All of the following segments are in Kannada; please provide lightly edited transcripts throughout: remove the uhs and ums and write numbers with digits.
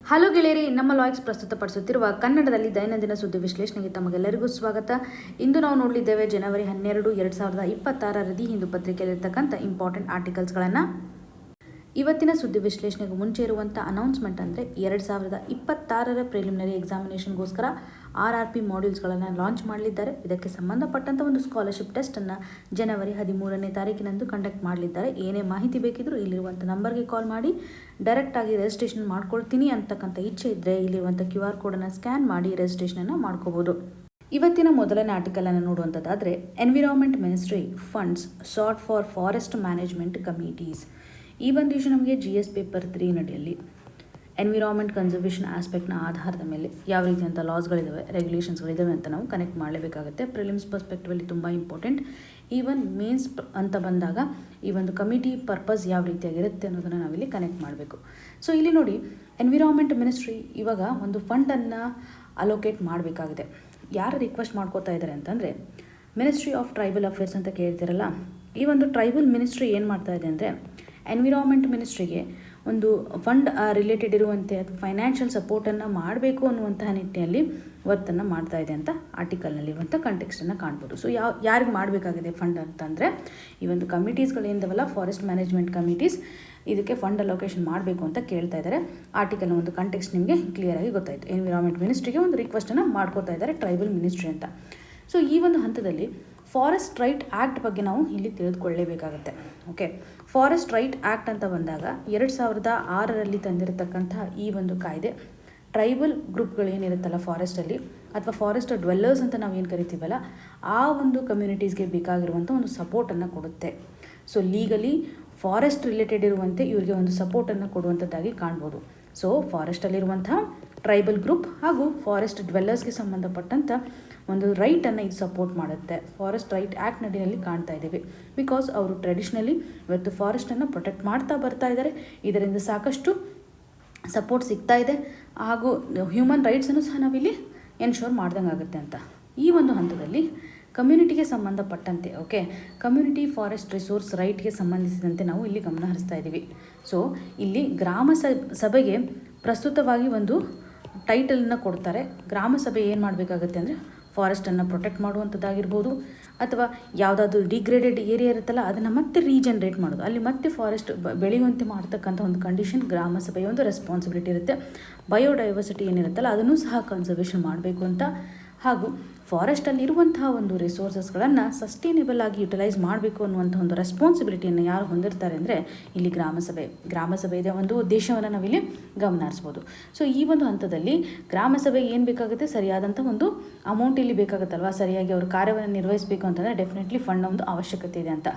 ಹಲೋ ಗೆಳೆಯರಿ, ನಮ್ಮ ಲಾಯ್ಕ್ಸ್ ಪ್ರಸ್ತುತಪಡಿಸುತ್ತಿರುವ ಕನ್ನಡದಲ್ಲಿ ದೈನಂದಿನ ಸುದ್ದಿ ವಿಶ್ಲೇಷಣೆಗೆ ತಮಗೆಲ್ಲರಿಗೂ ಸ್ವಾಗತ. ಇಂದು ನಾವು ನೋಡಲಿದ್ದೇವೆ ಜನವರಿ 12, 2026 ಹಿಂದೂ ಪತ್ರಿಕೆಯಲ್ಲಿರ್ತಕ್ಕಂಥ ಇಂಪಾರ್ಟೆಂಟ್ ಆರ್ಟಿಕಲ್ಸ್ಗಳನ್ನು. ಇವತ್ತಿನ ಸುದ್ದಿ ವಿಶ್ಲೇಷಣೆಗೆ ಮುಂಚೆ ಇರುವಂಥ ಅನೌನ್ಸ್ಮೆಂಟ್ ಅಂದರೆ 2026 ಪ್ರಿಲಿಮಿನರಿ ಎಕ್ಸಾಮಿನೇಷನ್ಗೋಸ್ಕರ RRP ಮಾಡ್ಯೂಲ್ಸ್ಗಳನ್ನು ಲಾಂಚ್ ಮಾಡಲಿದ್ದಾರೆ. ಇದಕ್ಕೆ ಸಂಬಂಧಪಟ್ಟಂಥ ಒಂದು ಸ್ಕಾಲರ್ಶಿಪ್ ಟೆಸ್ಟನ್ನು ಜನವರಿ 13ನೇ ತಾರೀಕಿನಂದು ಕಂಡಕ್ಟ್ ಮಾಡಲಿದ್ದಾರೆ. ಏನೇ ಮಾಹಿತಿ ಬೇಕಿದ್ರೂ ಇಲ್ಲಿರುವಂಥ ನಂಬರ್ಗೆ ಕಾಲ್ ಮಾಡಿ ಡೈರೆಕ್ಟಾಗಿ ರಿಜಿಸ್ಟ್ರೇಷನ್ ಮಾಡ್ಕೊಳ್ತೀನಿ ಅಂತಕ್ಕಂಥ ಇಚ್ಛೆ ಇದ್ದರೆ ಇಲ್ಲಿರುವಂಥ QR ಕೋಡನ್ನು ಸ್ಕ್ಯಾನ್ ಮಾಡಿ ರಿಜಿಸ್ಟ್ರೇಷನನ್ನು ಮಾಡ್ಕೋಬೋದು. ಇವತ್ತಿನ ಮೊದಲನೇ ಆರ್ಟಿಕಲನ್ನು ನೋಡುವಂಥದ್ದಾದರೆ environment ministry funds sought for forest management committees. ಈ ಒಂದು ಇಶ್ಯೂ ನಮಗೆ GS ಪೇಪರ್ 3 ನಡೆಯಲ್ಲಿ ಎನ್ವಿರಾನ್ಮೆಂಟ್ ಕನ್ಸರ್ವೇಷನ್ ಆಸ್ಪೆಕ್ಟ್ನ ಆಧಾರದ ಮೇಲೆ ಯಾವ ರೀತಿಯಂಥ ಲಾಸ್ಗಳಿದ್ದಾವೆ, ರೆಗ್ಯುಲೇಷನ್ಸ್ಗಳಿದ್ದಾವೆ ಅಂತ ನಾವು ಕನೆಕ್ಟ್ ಮಾಡಲೇಬೇಕಾಗುತ್ತೆ. ಪ್ರಿಲಿಮ್ಸ್ ಪರ್ಸ್ಪೆಕ್ಟಿವಲ್ಲಿ ತುಂಬ ಇಂಪಾರ್ಟೆಂಟ್. ಈವನ್ ಮೇನ್ಸ್ ಅಂತ ಬಂದಾಗ ಈ ಒಂದು ಕಮಿಟಿ ಪರ್ಪಸ್ ಯಾವ ರೀತಿಯಾಗಿರುತ್ತೆ ಅನ್ನೋದನ್ನು ನಾವಿಲ್ಲಿ ಕನೆಕ್ಟ್ ಮಾಡಬೇಕು. ಸೊ ಇಲ್ಲಿ ನೋಡಿ, ಎನ್ವಿರಾನ್ಮೆಂಟ್ ಮಿನಿಸ್ಟ್ರಿ ಇವಾಗ ಒಂದು ಫಂಡನ್ನು ಅಲೋಕೇಟ್ ಮಾಡಬೇಕಾಗಿದೆ. ಯಾರು ರಿಕ್ವೆಸ್ಟ್ ಮಾಡ್ಕೋತಾ ಇದ್ದಾರೆ ಅಂತಂದರೆ ಮಿನಿಸ್ಟ್ರಿ ಆಫ್ ಟ್ರೈಬಲ್ ಅಫೇರ್ಸ್ ಅಂತ ಕೇಳ್ತಿರಲ್ಲ, ಈ ಒಂದು ಟ್ರೈಬಲ್ ಮಿನಿಸ್ಟ್ರಿ ಏನು ಮಾಡ್ತಾ ಇದೆ ಅಂದರೆ ಎನ್ವಿರಾನ್ಮೆಂಟ್ ಮಿನಿಸ್ಟ್ರಿಗೆ ಒಂದು ಫಂಡ್ ರಿಲೇಟೆಡ್ ಇರುವಂತೆ ಅಥವಾ ಫೈನಾನ್ಷಿಯಲ್ ಸಪೋರ್ಟನ್ನು ಮಾಡಬೇಕು ಅನ್ನುವಂತಹ ನಿಟ್ಟಿನಲ್ಲಿ ವರ್ಕನ್ನು ಮಾಡ್ತಾ ಇದೆ ಅಂತ ಆರ್ಟಿಕಲ್ನಲ್ಲಿರುವಂಥ ಕಂಟೆಕ್ಸ್ಟನ್ನು ಕಾಣ್ಬೋದು. ಸೊ ಯಾರಿಗೆ ಮಾಡಬೇಕಾಗಿದೆ ಫಂಡ್ ಅಂತಂದರೆ ಈ ಒಂದು ಕಮಿಟೀಸ್ಗಳೇನಿದಾವಲ್ಲ, ಫಾರೆಸ್ಟ್ ಮ್ಯಾನೇಜ್ಮೆಂಟ್ ಕಮಿಟೀಸ್, ಇದಕ್ಕೆ ಫಂಡ್ ಅಲೋಕೇಶನ್ ಮಾಡಬೇಕು ಅಂತ ಕೇಳ್ತಾ ಇದ್ದಾರೆ. ಆರ್ಟಿಕಲ್ನ ಒಂದು ಕಂಟೆಕ್ಸ್ಟ್ ನಿಮಗೆ ಕ್ಲಿಯರಾಗಿ ಗೊತ್ತಾಯಿತು. ಎನ್ವಿರಾನ್ಮೆಂಟ್ ಮಿನಿಸ್ಟ್ರಿಗೆ ಒಂದು ರಿಕ್ವೆಸ್ಟನ್ನು ಮಾಡ್ಕೋತಾ ಇದ್ದಾರೆ ಟ್ರೈಬಲ್ ಮಿನಿಸ್ಟ್ರಿ ಅಂತ. ಸೊ ಈ ಒಂದು ಹಂತದಲ್ಲಿ ಫಾರೆಸ್ಟ್ ರೈಟ್ ಆ್ಯಕ್ಟ್ ಬಗ್ಗೆ ನಾವು ಇಲ್ಲಿ ತಿಳಿದುಕೊಳ್ಳಲೇಬೇಕಾಗುತ್ತೆ. ಓಕೆ, ಫಾರೆಸ್ಟ್ ರೈಟ್ ಆ್ಯಕ್ಟ್ ಅಂತ ಬಂದಾಗ 2006ರಲ್ಲಿ ತಂದಿರತಕ್ಕಂತಹ ಈ ಒಂದು ಕಾಯ್ದೆ ಟ್ರೈಬಲ್ ಗ್ರೂಪ್ಗಳು ಏನಿರುತ್ತಲ್ಲ ಫಾರೆಸ್ಟಲ್ಲಿ, ಅಥವಾ ಫಾರೆಸ್ಟ್ ಡ್ವೆಲ್ಲರ್ಸ್ ಅಂತ ನಾವು ಏನು ಕರಿತೀವಲ್ಲ, ಆ ಒಂದು ಕಮ್ಯುನಿಟೀಸ್ಗೆ ಬೇಕಾಗಿರುವಂಥ ಒಂದು ಸಪೋರ್ಟನ್ನು ಕೊಡುತ್ತೆ. ಸೊ ಲೀಗಲಿ ಫಾರೆಸ್ಟ್ ರಿಲೇಟೆಡ್ ಇರುವಂತೆ ಇವರಿಗೆ ಒಂದು ಸಪೋರ್ಟನ್ನು ಕೊಡುವಂಥದ್ದಾಗಿ ಕಾಣ್ಬೋದು. ಸೊ ಫಾರೆಸ್ಟಲ್ಲಿರುವಂಥ ಟ್ರೈಬಲ್ ಗ್ರೂಪ್ ಹಾಗೂ ಫಾರೆಸ್ಟ್ ಡ್ವೆಲ್ಲರ್ಸ್ಗೆ ಸಂಬಂಧಪಟ್ಟಂಥ ಒಂದು ರೈಟನ್ನು ಇದು ಸಪೋರ್ಟ್ ಮಾಡುತ್ತೆ. ಫಾರೆಸ್ಟ್ ರೈಟ್ ಆ್ಯಕ್ಟ್ ನಡಿನಲ್ಲಿ ಕಾಣ್ತಾ ಇದ್ದೀವಿ. ಬಿಕಾಸ್ ಅವರು ಟ್ರೆಡಿಷ್ನಲಿ ಇವತ್ತು ಫಾರೆಸ್ಟನ್ನು ಪ್ರೊಟೆಕ್ಟ್ ಮಾಡ್ತಾ ಬರ್ತಾ ಇದ್ದಾರೆ. ಇದರಿಂದ ಸಾಕಷ್ಟು ಸಪೋರ್ಟ್ ಸಿಗ್ತಾ ಇದೆ ಹಾಗೂ ಹ್ಯೂಮನ್ ರೈಟ್ಸನ್ನು ಸಹ ನಾವಿಲ್ಲಿ ಎನ್ಶೋರ್ ಮಾಡ್ದಂಗೆ ಆಗುತ್ತೆ ಅಂತ. ಈ ಒಂದು ಹಂತದಲ್ಲಿ ಕಮ್ಯುನಿಟಿಗೆ ಸಂಬಂಧಪಟ್ಟಂತೆ, ಓಕೆ, ಕಮ್ಯುನಿಟಿ ಫಾರೆಸ್ಟ್ ರಿಸೋರ್ಸ್ ರೈಟ್ಗೆ ಸಂಬಂಧಿಸಿದಂತೆ ನಾವು ಇಲ್ಲಿ ಗಮನ ಹರಿಸ್ತಾ ಇದ್ದೀವಿ. ಸೊ ಇಲ್ಲಿ ಗ್ರಾಮ ಸಭೆಗೆ ಪ್ರಸ್ತುತವಾಗಿ ಒಂದು ಟೈಟಲನ್ನು ಕೊಡ್ತಾರೆ. ಗ್ರಾಮ ಸಭೆ ಏನು ಮಾಡಬೇಕಾಗುತ್ತೆ ಅಂದರೆ ಫಾರೆಸ್ಟನ್ನು ಪ್ರೊಟೆಕ್ಟ್ ಮಾಡುವಂಥದ್ದಾಗಿರ್ಬೋದು, ಅಥವಾ ಯಾವುದಾದ್ರೂ ಡಿಗ್ರೇಡೆಡ್ ಏರಿಯಾ ಇರುತ್ತಲ್ಲ ಅದನ್ನು ಮತ್ತೆ ರೀಜನ್ರೇಟ್ ಮಾಡೋದು, ಅಲ್ಲಿ ಮತ್ತೆ ಫಾರೆಸ್ಟ್ ಬೆಳೆಯುವಂತೆ ಮಾಡ್ತಕ್ಕಂಥ ಒಂದು ಕಂಡೀಷನ್ ಗ್ರಾಮ ಸಭೆಯ ಒಂದು ರೆಸ್ಪಾನ್ಸಿಬಿಲಿಟಿ ಇರುತ್ತೆ. ಬಯೋಡೈವರ್ಸಿಟಿ ಏನಿರುತ್ತಲ್ಲ ಅದನ್ನು ಸಹ ಕನ್ಸರ್ವೇಷನ್ ಮಾಡಬೇಕು ಅಂತ, ಹಾಗೂ ಫಾರೆಸ್ಟಲ್ಲಿರುವಂತಹ ಒಂದು ರಿಸೋರ್ಸಸ್ಗಳನ್ನು ಸಸ್ಟೈನೇಬಲ್ ಆಗಿ ಯುಟಿಲೈಸ್ ಮಾಡಬೇಕು ಅನ್ನುವಂಥ ಒಂದು ರೆಸ್ಪಾನ್ಸಿಬಿಲಿಟಿಯನ್ನು ಯಾರು ಹೊಂದಿರ್ತಾರೆ ಅಂದರೆ ಇಲ್ಲಿ ಗ್ರಾಮ ಸಭೆಯ ಒಂದು ಉದ್ದೇಶವನ್ನು ನಾವಿಲ್ಲಿ ಗಮನ ಹರಿಸ್ಬೋದು. ಸೊ ಈ ಒಂದು ಹಂತದಲ್ಲಿ ಗ್ರಾಮ ಸಭೆಗೆ ಏನು ಬೇಕಾಗುತ್ತೆ, ಸರಿಯಾದಂಥ ಒಂದು ಅಮೌಂಟ್ ಇಲ್ಲಿ ಬೇಕಾಗುತ್ತಲ್ವ, ಸರಿಯಾಗಿ ಅವರು ಕಾರ್ಯವನ್ನು ನಿರ್ವಹಿಸಬೇಕು ಅಂತಂದರೆ ಡೆಫಿನೆಟ್ಲಿ ಫಂಡ್ನ ಒಂದು ಅವಶ್ಯಕತೆ ಇದೆ ಅಂತ.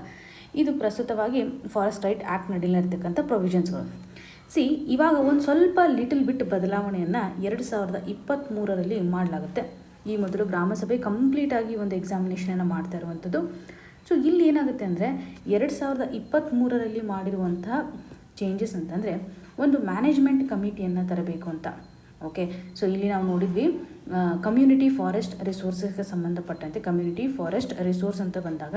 ಇದು ಪ್ರಸ್ತುತವಾಗಿ ಫಾರೆಸ್ಟ್ ರೈಟ್ ಆ್ಯಕ್ಟ್ ನಡೀಲಿರ್ತಕ್ಕಂಥ ಪ್ರೊವಿಷನ್ಸ್ಗಳು. ಇವಾಗ ಒಂದು ಸ್ವಲ್ಪ ಲಿಟಲ್ ಬಿಟ್ ಬದಲಾವಣೆಯನ್ನು 2023ರಲ್ಲಿ ಮಾಡಲಾಗುತ್ತೆ. ಈ ಮೊದಲು ಗ್ರಾಮ ಸಭೆ ಕಂಪ್ಲೀಟಾಗಿ ಒಂದು ಎಕ್ಸಾಮಿನೇಷನನ್ನು ಮಾಡ್ತಾ ಇರುವಂಥದ್ದು. ಸೊ ಇಲ್ಲಿ ಏನಾಗುತ್ತೆ ಅಂದರೆ 2023ರಲ್ಲಿ ಮಾಡಿರುವಂಥ ಚೇಂಜಸ್ ಅಂತಂದರೆ ಒಂದು ಮ್ಯಾನೇಜ್ಮೆಂಟ್ ಕಮಿಟಿಯನ್ನು ತರಬೇಕು ಅಂತ. ಓಕೆ, ಸೊ ಇಲ್ಲಿ ನಾವು ನೋಡಿದ್ವಿ ಕಮ್ಯುನಿಟಿ ಫಾರೆಸ್ಟ್ ರಿಸೋರ್ಸಸ್ಗೆ ಸಂಬಂಧಪಟ್ಟಂತೆ ಕಮ್ಯುನಿಟಿ ಫಾರೆಸ್ಟ್ ರಿಸೋರ್ಸ್ ಅಂತ ಬಂದಾಗ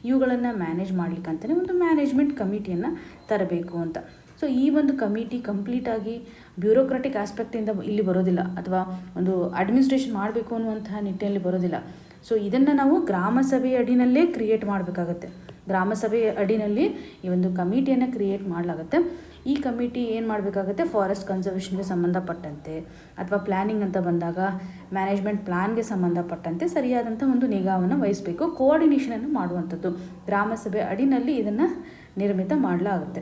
ಇವುಗಳನ್ನು ಮ್ಯಾನೇಜ್ ಮಾಡಲಿಕ್ಕಂತಲೇ ಒಂದು ಮ್ಯಾನೇಜ್ಮೆಂಟ್ ಕಮಿಟಿಯನ್ನು ತರಬೇಕು ಅಂತ. ಸೊ ಈ ಒಂದು ಕಮಿಟಿ ಕಂಪ್ಲೀಟಾಗಿ ಬ್ಯೂರೋಕ್ರಾಟಿಕ್ ಆಸ್ಪೆಕ್ಟಿಂದ ಇಲ್ಲಿ ಬರೋದಿಲ್ಲ, ಅಥವಾ ಒಂದು ಅಡ್ಮಿನಿಸ್ಟ್ರೇಷನ್ ಮಾಡಬೇಕು ಅನ್ನುವಂತಹ ನಿಟ್ಟಿನಲ್ಲಿ ಬರೋದಿಲ್ಲ. ಸೊ ಇದನ್ನು ನಾವು ಗ್ರಾಮ ಸಭೆಯ ಅಡಿನಲ್ಲೇ ಕ್ರಿಯೇಟ್ ಮಾಡಬೇಕಾಗತ್ತೆ. ಗ್ರಾಮ ಸಭೆಯ ಅಡಿನಲ್ಲಿ ಈ ಒಂದು ಕಮಿಟಿಯನ್ನು ಕ್ರಿಯೇಟ್ ಮಾಡಲಾಗುತ್ತೆ. ಈ ಕಮಿಟಿ ಏನು ಮಾಡಬೇಕಾಗುತ್ತೆ, ಫಾರೆಸ್ಟ್ ಕನ್ಸರ್ವೇಷನ್ಗೆ ಸಂಬಂಧಪಟ್ಟಂತೆ ಅಥವಾ ಪ್ಲ್ಯಾನಿಂಗ್ ಅಂತ ಬಂದಾಗ ಮ್ಯಾನೇಜ್ಮೆಂಟ್ ಪ್ಲ್ಯಾನ್ಗೆ ಸಂಬಂಧಪಟ್ಟಂತೆ ಸರಿಯಾದಂಥ ಒಂದು ನಿಗಾವನ್ನು ವಹಿಸಬೇಕು, ಕೋಆರ್ಡಿನೇಷನನ್ನು ಮಾಡುವಂಥದ್ದು ಗ್ರಾಮ ಸಭೆ ಅಡಿನಲ್ಲಿ ಇದನ್ನು ನಿರ್ಮಿತ ಮಾಡಲಾಗುತ್ತೆ.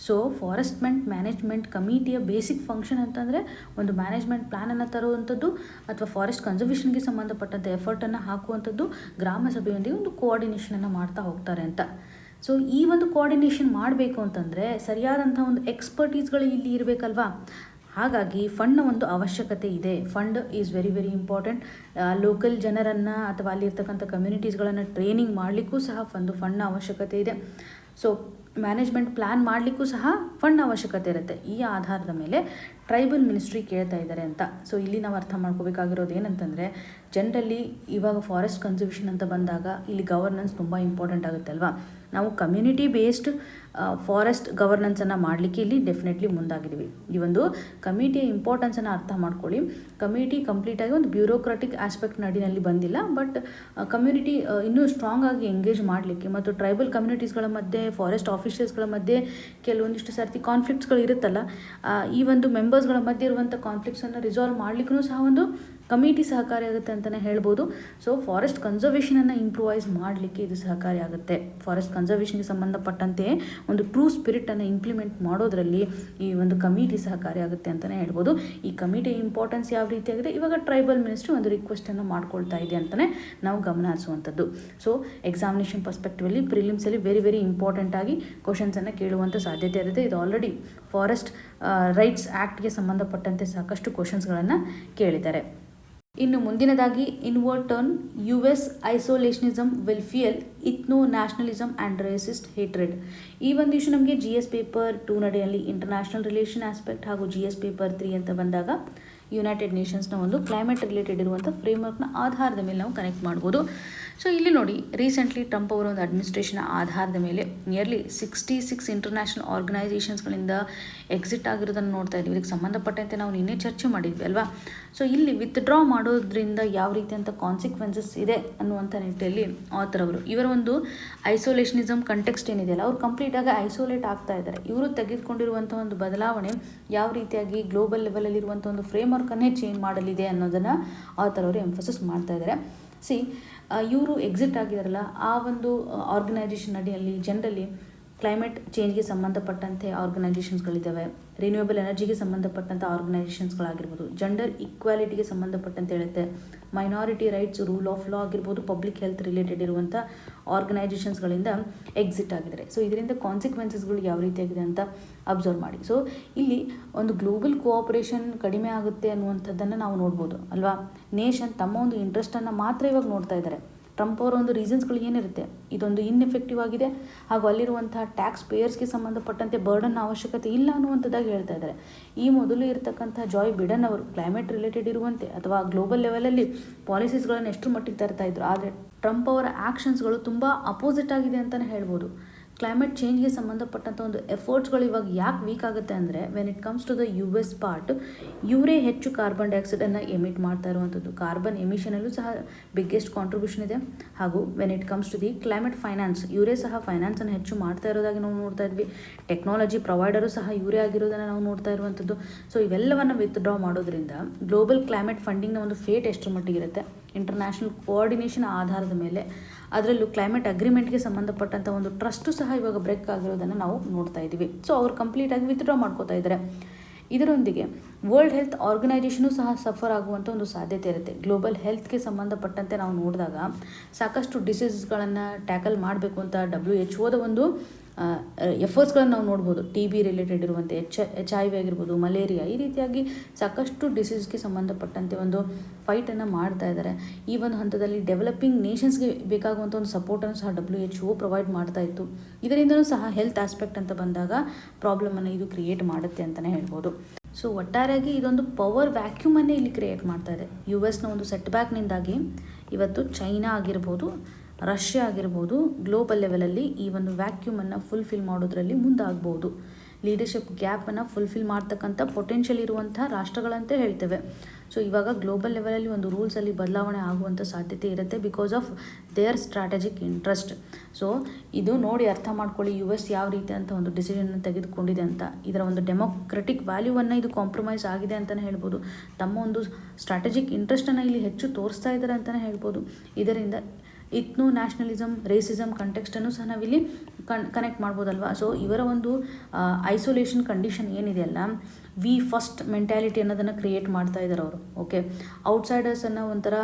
ಸೊ ಫಾರೆಸ್ಟ್ಮೆಂಟ್ ಮ್ಯಾನೇಜ್ಮೆಂಟ್ ಕಮಿಟಿಯ ಬೇಸಿಕ್ ಫಂಕ್ಷನ್ ಅಂತಂದರೆ ಒಂದು ಮ್ಯಾನೇಜ್ಮೆಂಟ್ ಪ್ಲ್ಯಾನನ್ನು ತರುವಂಥದ್ದು ಅಥವಾ ಫಾರೆಸ್ಟ್ ಕನ್ಸರ್ವೇಷನ್ಗೆ ಸಂಬಂಧಪಟ್ಟಂತೆ ಎಫರ್ಟನ್ನು ಹಾಕುವಂಥದ್ದು, ಗ್ರಾಮ ಸಭೆಯೊಂದಿಗೆ ಒಂದು ಕೋಆರ್ಡಿನೇಷನನ್ನು ಮಾಡ್ತಾ ಹೋಗ್ತಾರೆ ಅಂತ. ಸೊ ಈ ಒಂದು ಕೋಆರ್ಡಿನೇಷನ್ ಮಾಡಬೇಕು ಅಂತಂದರೆ ಸರಿಯಾದಂಥ ಒಂದು ಎಕ್ಸ್ಪರ್ಟೀಸ್ಗಳು ಇಲ್ಲಿ ಇರಬೇಕಲ್ವಾ. ಹಾಗಾಗಿ ಫಂಡ್ನ ಒಂದು ಅವಶ್ಯಕತೆ ಇದೆ. Fund is very very important. Local ಜನರನ್ನು ಅಥವಾ ಅಲ್ಲಿರ್ತಕ್ಕಂಥ ಕಮ್ಯುನಿಟೀಸ್ಗಳನ್ನು ಟ್ರೈನಿಂಗ್ ಮಾಡಲಿಕ್ಕೂ ಸಹ ಫಂಡ್ನ ಅವಶ್ಯಕತೆ ಇದೆ. ಸೊ ಮ್ಯಾನೇಜ್ಮೆಂಟ್ ಪ್ಲ್ಯಾನ್ ಮಾಡಲಿಕ್ಕೂ ಸಹ ಫಂಡ್ ಅವಶ್ಯಕತೆ ಇರುತ್ತೆ. ಈ ಆಧಾರದ ಮೇಲೆ ಟ್ರೈಬಲ್ ಮಿನಿಸ್ಟ್ರಿ ಕೇಳ್ತಾ ಇದ್ದಾರೆ ಅಂತ. ಸೊ ಇಲ್ಲಿ ನಾವು ಅರ್ಥ ಮಾಡ್ಕೋಬೇಕಾಗಿರೋದು ಏನಂತಂದರೆ, ಜನರಲಿ ಇವಾಗ ಫಾರೆಸ್ಟ್ ಕನ್ಸರ್ವೇಷನ್ ಅಂತ ಬಂದಾಗ ಇಲ್ಲಿ ಗವರ್ನೆನ್ಸ್ ತುಂಬ ಇಂಪಾರ್ಟೆಂಟ್ ಆಗುತ್ತೆ ಅಲ್ವಾ. ನಾವು ಕಮ್ಯುನಿಟಿ ಬೇಸ್ಡ್ ಫಾರೆಸ್ಟ್ ಗವರ್ನೆನ್ಸನ್ನು ಮಾಡಲಿಕ್ಕೆ ಇಲ್ಲಿ ಡೆಫಿನೆಟ್ಲಿ ಮುಂದಾಗಿದ್ದೀವಿ. ಈ ಒಂದು ಕಮಿಟಿಯ ಇಂಪಾರ್ಟೆನ್ಸನ್ನು ಅರ್ಥ ಮಾಡ್ಕೊಳ್ಳಿ. ಕಮಿಟಿ ಕಂಪ್ಲೀಟಾಗಿ ಒಂದು ಬ್ಯೂರೋಕ್ರಾಟಿಕ್ ಆಸ್ಪೆಕ್ಟ್ ನಡಿನಲ್ಲಿ ಬಂದಿಲ್ಲ, ಬಟ್ ಕಮ್ಯುನಿಟಿ ಇನ್ನೂ ಸ್ಟ್ರಾಂಗ್ ಆಗಿ ಎಂಗೇಜ್ ಮಾಡಲಿಕ್ಕೆ ಮತ್ತು ಟ್ರೈಬಲ್ ಕಮ್ಯುನಿಟೀಸ್ಗಳ ಮಧ್ಯೆ ಫಾರೆಸ್ಟ್ ಆಫೀಷಿಯಲ್ಸ್ಗಳ ಮಧ್ಯೆ ಕೆಲವೊಂದಿಷ್ಟು ಸರ್ತಿ ಕಾನ್ಫ್ಲಿಕ್ಟ್ಸ್ಗಳು ಇರುತ್ತಲ್ಲ, ಈ ಒಂದು ಮೆಂಬರ್ಸ್ಗಳ ಮಧ್ಯೆ ಇರುವಂಥ ಕಾನ್ಫ್ಲಿಕ್ಟ್ಸನ್ನು ರಿಸಾಲ್ವ್ ಮಾಡಲಿಕ್ಕೂ ಸಹ ಒಂದು ಕಮಿಟಿ ಸಹಕಾರಿಯಾಗುತ್ತೆ ಅಂತಲೇ ಹೇಳ್ಬೋದು. ಸೊ ಫಾರೆಸ್ಟ್ ಕನ್ಸರ್ವೇಷನನ್ನು ಇಂಪ್ರೂವೈಸ್ ಮಾಡಲಿಕ್ಕೆ ಇದು ಸಹಕಾರಿಯಾಗುತ್ತೆ. ಫಾರೆಸ್ಟ್ ಕನ್ಸರ್ವೇಷನ್ಗೆ ಸಂಬಂಧಪಟ್ಟಂತೆ ಒಂದು ಟ್ರೂ ಸ್ಪಿರಿಟನ್ನು ಇಂಪ್ಲಿಮೆಂಟ್ ಮಾಡೋದರಲ್ಲಿ ಈ ಒಂದು ಕಮಿಟಿ ಸಹಕಾರಿಯಾಗುತ್ತೆ ಅಂತಲೇ ಹೇಳ್ಬೋದು. ಈ ಕಮಿಟಿಯ ಇಂಪಾರ್ಟೆನ್ಸ್ ಯಾವ ರೀತಿಯಾಗಿದೆ, ಇವಾಗ ಟ್ರೈಬಲ್ ಮಿನಿಸ್ಟ್ರಿ ಒಂದು ರಿಕ್ವೆಸ್ಟನ್ನು ಮಾಡ್ಕೊಳ್ತಾ ಇದೆ ಅಂತಲೇ ನಾವು ಗಮನ ಹರಿಸುವಂಥದ್ದು. ಸೊ ಎಕ್ಸಾಮಿನೇಷನ್ ಪರ್ಸ್ಪೆಕ್ಟಿವಲ್ಲಿ ಪ್ರಿಲಿಮ್ಸಲ್ಲಿ ವೆರಿ ಇಂಪಾರ್ಟೆಂಟ್ ಆಗಿ ಕ್ವಶನ್ಸನ್ನು ಕೇಳುವಂಥ ಸಾಧ್ಯತೆ ಇರುತ್ತೆ. ಇದು ಆಲ್ರೆಡಿ ಫಾರೆಸ್ಟ್ ರೈಟ್ಸ್ ಆ್ಯಕ್ಟ್ಗೆ ಸಂಬಂಧಪಟ್ಟಂತೆ ಸಾಕಷ್ಟು ಕ್ವಶನ್ಸ್ಗಳನ್ನು ಕೇಳಿದ್ದಾರೆ. ಇನ್ನು ಮುಂದಿನದಾಗಿ inward turn US isolationism will fuel ethno nationalism and racist hatred. ಈ ಒಂದು ಇಶ್ಯೂ ನಮಗೆ GS ಪೇಪರ್ 2 ನಡೆಯಲ್ಲಿ ಇಂಟರ್ನ್ಯಾಷನಲ್ ರಿಲೇಷನ್ ಆಸ್ಪೆಕ್ಟ್ ಹಾಗೂ GS ಪೇಪರ್ 3 ಅಂತ ಬಂದಾಗ ಯುನೈಟೆಡ್ ನೇಷನ್ಸ್ನ ಒಂದು ಕ್ಲೈಮೇಟ್ ರಿಲೇಟೆಡ್ ಇರುವಂಥ ಫ್ರೇಮ್ವರ್ಕ್ನ ಆಧಾರದ ಮೇಲೆ ನಾವು ಕನೆಕ್ಟ್ ಮಾಡ್ಬೋದು. ಸೊ ಇಲ್ಲಿ ನೋಡಿ, ರೀಸೆಂಟ್ಲಿ ಟ್ರಂಪ್ ಅವರ ಒಂದು ಅಡ್ಮಿನಿಸ್ಟ್ರೇಷನ್ ಆಧಾರದ ಮೇಲೆ ನಿಯರ್ಲಿ 66 ಇಂಟರ್ನ್ಯಾಷನಲ್ ಆರ್ಗನೈಸೇಷನ್ಸ್ಗಳಿಂದ ಎಕ್ಸಿಟ್ ಆಗಿರೋದನ್ನು ನೋಡ್ತಾ ಇದ್ದೀವಿ. ಇದಕ್ಕೆ ಸಂಬಂಧಪಟ್ಟಂತೆ ನಾವು ನಿನ್ನೆ ಚರ್ಚೆ ಮಾಡಿದ್ವಿ ಅಲ್ವಾ. ಸೊ ಇಲ್ಲಿ ವಿತ್ಡ್ರಾ ಮಾಡೋದ್ರಿಂದ ಯಾವ ರೀತಿಯಂಥ ಕಾನ್ಸಿಕ್ವೆನ್ಸಸ್ ಇದೆ ಅನ್ನುವಂಥ ನಿಟ್ಟಿನಲ್ಲಿ ಆಥರ್ ಅವರು ಇವರ ಒಂದು ಐಸೋಲೇಷನಿಸಮ್ ಕಂಟೆಕ್ಸ್ಟ್ ಏನಿದೆಯಲ್ಲ, ಅವ್ರು ಕಂಪ್ಲೀಟಾಗಿ ಐಸೋಲೇಟ್ ಆಗ್ತಾ ಇದ್ದಾರೆ. ಇವರು ತೆಗೆದುಕೊಂಡಿರುವಂಥ ಒಂದು ಬದಲಾವಣೆ ಯಾವ ರೀತಿಯಾಗಿ ಗ್ಲೋಬಲ್ ಲೆವೆಲಲ್ಲಿ ಇರುವಂಥ ಒಂದು ಫ್ರೇಮ್ವರ್ಕನ್ನೇ ಚೇಂಜ್ ಮಾಡಲಿದೆ ಅನ್ನೋದನ್ನು ಆಥರ್ ಅವರು ಎಂಫಸಿಸ್ ಮಾಡ್ತಾ ಇದ್ದಾರೆ. ಇವರು ಎಕ್ಸಿಟ್ ಆಗಿದಾರಲ್ಲ, ಆ ಒಂದು ಆರ್ಗನೈಸೇಷನ್ ಅಡಿಯಲ್ಲಿ ಜನರಲಿ ಕ್ಲೈಮೇಟ್ ಚೇಂಜ್ಗೆ ಸಂಬಂಧಪಟ್ಟಂತೆ ಆರ್ಗನೈಸೇಷನ್ಸ್ಗಳಿದ್ದಾವೆ, ರಿನ್ಯೂಯಬಲ್ ಎನರ್ಜಿಗೆ ಸಂಬಂಧಪಟ್ಟಂಥ ಆರ್ಗನೈಸೇಷನ್ಸ್ಗಳಾಗಿರ್ಬೋದು, ಜೆಂಡರ್ ಈಕ್ವಾಲಿಟಿಗೆ ಸಂಬಂಧಪಟ್ಟಂತೆ ಹೇಳುತ್ತೆ, minority rights, rule of law ಆಗಿರ್ಬೋದು, ಪಬ್ಲಿಕ್ ಹೆಲ್ತ್ ರಿಲೇಟೆಡ್ ಇರುವಂಥ ಆರ್ಗನೈಸೇಷನ್ಸ್ಗಳಿಂದ ಎಕ್ಸಿಟ್ ಆಗಿದ್ದಾರೆ. ಸೊ ಇದರಿಂದ ಕಾನ್ಸಿಕ್ವೆನ್ಸಸ್ಗಳು ಯಾವ ರೀತಿಯಾಗಿದೆ ಅಂತ ಅಬ್ಸರ್ವ್ ಮಾಡಿ. ಸೊ ಇಲ್ಲಿ ಒಂದು ಗ್ಲೋಬಲ್ ಕೋಆಪರೇಷನ್ ಕಡಿಮೆ ಆಗುತ್ತೆ ಅನ್ನುವಂಥದ್ದನ್ನು ನಾವು ನೋಡ್ಬೋದು ಅಲ್ವಾ. ನೇಷನ್ ತಮ್ಮ ಒಂದು ಇಂಟ್ರೆಸ್ಟನ್ನು ಮಾತ್ರ ಇವಾಗ ನೋಡ್ತಾ ಇದ್ದಾರೆ. ಟ್ರಂಪ್ ಅವರ ಒಂದು ರೀಸನ್ಸ್ಗಳು ಏನಿರುತ್ತೆ, ಇದೊಂದು ಇನ್ಎಫೆಕ್ಟಿವ್ ಆಗಿದೆ ಹಾಗೂ ಅಲ್ಲಿರುವಂತಹ ಟ್ಯಾಕ್ಸ್ ಪೇಯರ್ಸ್ಗೆ ಸಂಬಂಧಪಟ್ಟಂತೆ ಬರ್ಡನ್ ಅವಶ್ಯಕತೆ ಇಲ್ಲ ಅನ್ನುವಂಥದ್ದಾಗಿ ಹೇಳ್ತಾ ಇದ್ದಾರೆ. ಈ ಮೊದಲು ಇರತಕ್ಕಂಥ ಜಾಯ್ ಬಿಡನ್ ಅವರು ಕ್ಲೈಮೇಟ್ ರಿಲೇಟೆಡ್ ಇರುವಂತೆ ಅಥವಾ ಗ್ಲೋಬಲ್ ಲೆವೆಲಲ್ಲಿ ಪಾಲಿಸೀಸ್ಗಳನ್ನು ಎಷ್ಟು ಮಟ್ಟಿಗೆ ತರ್ತಾ ಇದ್ರು, ಆದರೆ ಟ್ರಂಪ್ ಅವರ ಆ್ಯಕ್ಷನ್ಸ್ಗಳು ತುಂಬ ಅಪೋಸಿಟ್ ಆಗಿದೆ ಅಂತಲೇ ಹೇಳ್ಬೋದು. ಕ್ಲೈಮೇಟ್ ಚೇಂಜ್ಗೆ ಸಂಬಂಧಪಟ್ಟಂಥ ಒಂದು ಎಫರ್ಟ್ಸ್ಗಳು ಇವಾಗ ಯಾಕೆ ವೀಕ್ ಆಗುತ್ತೆ ಅಂದರೆ, when it comes to the US part, ಇವರೇ ಹೆಚ್ಚು ಕಾರ್ಬನ್ ಡೈಆಕ್ಸೈಡನ್ನು ಎಮಿಟ್ ಮಾಡ್ತಾ ಇರುವಂಥದ್ದು. ಕಾರ್ಬನ್ ಎಮಿಷನಲ್ಲೂ ಸಹ ಬಿಗ್ಗೆಸ್ಟ್ ಕಾಂಟ್ರಿಬ್ಯೂಷನ್ ಇದೆ. ಹಾಗೂ when it comes to the climate finance, ಇವರೇ ಸಹ ಫೈನಾನ್ಸನ್ನು ಹೆಚ್ಚು ಮಾಡ್ತಾ ಇರೋದಾಗಿ ನಾವು ನೋಡ್ತಾ ಇದ್ವಿ. ಟೆಕ್ನಾಲಜಿ ಪ್ರೊವೈಡರು ಸಹ ಇವರೇ ಆಗಿರೋದನ್ನು ನಾವು ನೋಡ್ತಾ ಇರುವಂಥದ್ದು. ಸೊ ಇವೆಲ್ಲವನ್ನು ವಿತ್ಡ್ರಾ ಮಾಡೋದ್ರಿಂದ ಗ್ಲೋಬಲ್ ಕ್ಲೈಮೇಟ್ ಫಂಡಿಂಗ್ನ ಒಂದು ಫೇಟ್ ಎಷ್ಟರ ಮಟ್ಟಿಗಿರುತ್ತೆ, ಇಂಟರ್ನ್ಯಾಷನಲ್ ಕೋಆರ್ಡಿನೇಷನ್ ಆಧಾರದ ಮೇಲೆ, ಅದರಲ್ಲೂ ಕ್ಲೈಮೇಟ್ ಅಗ್ರಿಮೆಂಟ್ಗೆ ಸಂಬಂಧಪಟ್ಟಂಥ ಒಂದು ಟ್ರಸ್ಟು ಸಹ ಇವಾಗ ಬ್ರೇಕ್ ಆಗಿರೋದನ್ನು ನಾವು ನೋಡ್ತಾ ಇದ್ದೀವಿ. ಸೊ ಅವ್ರು ಕಂಪ್ಲೀಟಾಗಿ ವಿತ್ಡ್ರಾ ಮಾಡ್ಕೋತಾ ಇದ್ದಾರೆ. ಇದರೊಂದಿಗೆ ವರ್ಲ್ಡ್ ಹೆಲ್ತ್ ಆರ್ಗನೈಸೇಷನು ಸಹ ಸಫರ್ ಆಗುವಂಥ ಒಂದು ಸಾಧ್ಯತೆ ಇರುತ್ತೆ. ಗ್ಲೋಬಲ್ ಹೆಲ್ತ್ಗೆ ಸಂಬಂಧಪಟ್ಟಂತೆ ನಾವು ನೋಡಿದಾಗ ಸಾಕಷ್ಟು ಡಿಸೀಸಸ್ಗಳನ್ನು ಟ್ಯಾಕಲ್ ಮಾಡಬೇಕು ಅಂತ WHO ಒಂದು ಎಫರ್ಟ್ಸ್ಗಳನ್ನು ನಾವು ನೋಡ್ಬೋದು. TB ರಿಲೇಟೆಡ್ ಇರುವಂತೆ HIV ಆಗಿರ್ಬೋದು, ಮಲೇರಿಯಾ, ಈ ರೀತಿಯಾಗಿ ಸಾಕಷ್ಟು ಡಿಸೀಸ್ಗೆ ಸಂಬಂಧಪಟ್ಟಂತೆ ಒಂದು ಫೈಟನ್ನು ಮಾಡ್ತಾ ಇದ್ದಾರೆ. ಈ ಒಂದು ಹಂತದಲ್ಲಿ ಡೆವಲಪಿಂಗ್ ನೇಷನ್ಸ್ಗೆ ಬೇಕಾಗುವಂಥ ಒಂದು ಸಪೋರ್ಟನ್ನು ಸಹ WHO ಪ್ರೊವೈಡ್ ಮಾಡ್ತಾ ಇತ್ತು. ಇದರಿಂದಲೂ ಸಹ ಹೆಲ್ತ್ ಆಸ್ಪೆಕ್ಟ್ ಅಂತ ಬಂದಾಗ ಪ್ರಾಬ್ಲಮನ್ನು ಇದು ಕ್ರಿಯೇಟ್ ಮಾಡುತ್ತೆ ಅಂತಲೇ ಹೇಳ್ಬೋದು. ಸೊ ಒಟ್ಟಾರೆಯಾಗಿ ಇದೊಂದು ಪವರ್ ವ್ಯಾಕ್ಯೂಮನ್ನೇ ಇಲ್ಲಿ ಕ್ರಿಯೇಟ್ ಮಾಡ್ತಾ ಇದೆ. US ಒಂದು ಸೆಟ್ ಬ್ಯಾಕ್ನಿಂದಾಗಿ ಇವತ್ತು ಚೈನಾ ಆಗಿರ್ಬೋದು, ರಷ್ಯಾ ಆಗಿರ್ಬೋದು, ಗ್ಲೋಬಲ್ ಲೆವೆಲಲ್ಲಿ ಈ ಒಂದು ವ್ಯಾಕ್ಯೂಮನ್ನು ಫುಲ್ಫಿಲ್ ಮಾಡೋದ್ರಲ್ಲಿ ಮುಂದಾಗ್ಬೋದು. ಲೀಡರ್ಶಿಪ್ ಗ್ಯಾಪನ್ನು ಫುಲ್ಫಿಲ್ ಮಾಡ್ತಕ್ಕಂಥ ಪೊಟೆನ್ಷಿಯಲ್ ಇರುವಂಥ ರಾಷ್ಟ್ರಗಳಂತೆ ಹೇಳ್ತೇವೆ. ಸೊ ಇವಾಗ ಗ್ಲೋಬಲ್ ಲೆವೆಲಲ್ಲಿ ಒಂದು ರೂಲ್ಸಲ್ಲಿ ಬದಲಾವಣೆ ಆಗುವಂಥ ಸಾಧ್ಯತೆ ಇರುತ್ತೆ because of their strategic interest. So ಇದು ನೋಡಿ ಅರ್ಥ ಮಾಡ್ಕೊಳ್ಳಿ, US ಯಾವ ರೀತಿ ಅಂತ ಒಂದು ಡಿಸಿಷನ್ನ ತೆಗೆದುಕೊಂಡಿದೆ ಅಂತ. ಇದರ ಒಂದು ಡೆಮೋಕ್ರೆಟಿಕ್ ವ್ಯಾಲ್ಯೂವನ್ನು ಇದು ಕಾಂಪ್ರಮೈಸ್ ಆಗಿದೆ ಅಂತಲೇ ಹೇಳ್ಬೋದು. ತಮ್ಮ ಒಂದು ಸ್ಟ್ರಾಟಜಿಕ್ ಇಂಟ್ರೆಸ್ಟನ್ನು ಇಲ್ಲಿ ಹೆಚ್ಚು ತೋರಿಸ್ತಾ ಇದ್ದಾರೆ ಅಂತಲೇ ಹೇಳ್ಬೋದು. ಇದರಿಂದ ಇಥ್ನೋ ನ್ಯಾಷನಲಿಸಮ್, ರೇಸಿಸಮ್ ಕಂಟೆಕ್ಸ್ಟನ್ನು ಸಹ ನಾವಿಲ್ಲಿ ಕನೆಕ್ಟ್ ಮಾಡ್ಬೋದಲ್ವಾ. ಸೊ ಇವರ ಒಂದು ಐಸೋಲೇಷನ್ ಕಂಡೀಷನ್ ಏನಿದೆಯಲ್ಲ, ವಿ ಫಸ್ಟ್ ಮೆಂಟ್ಯಾಲಿಟಿ ಅನ್ನೋದನ್ನು ಕ್ರಿಯೇಟ್ ಮಾಡ್ತಾ ಇದ್ದಾರೆ ಅವರು. ಓಕೆ, ಔಟ್ಸೈಡರ್ಸನ್ನು ಒಂಥರ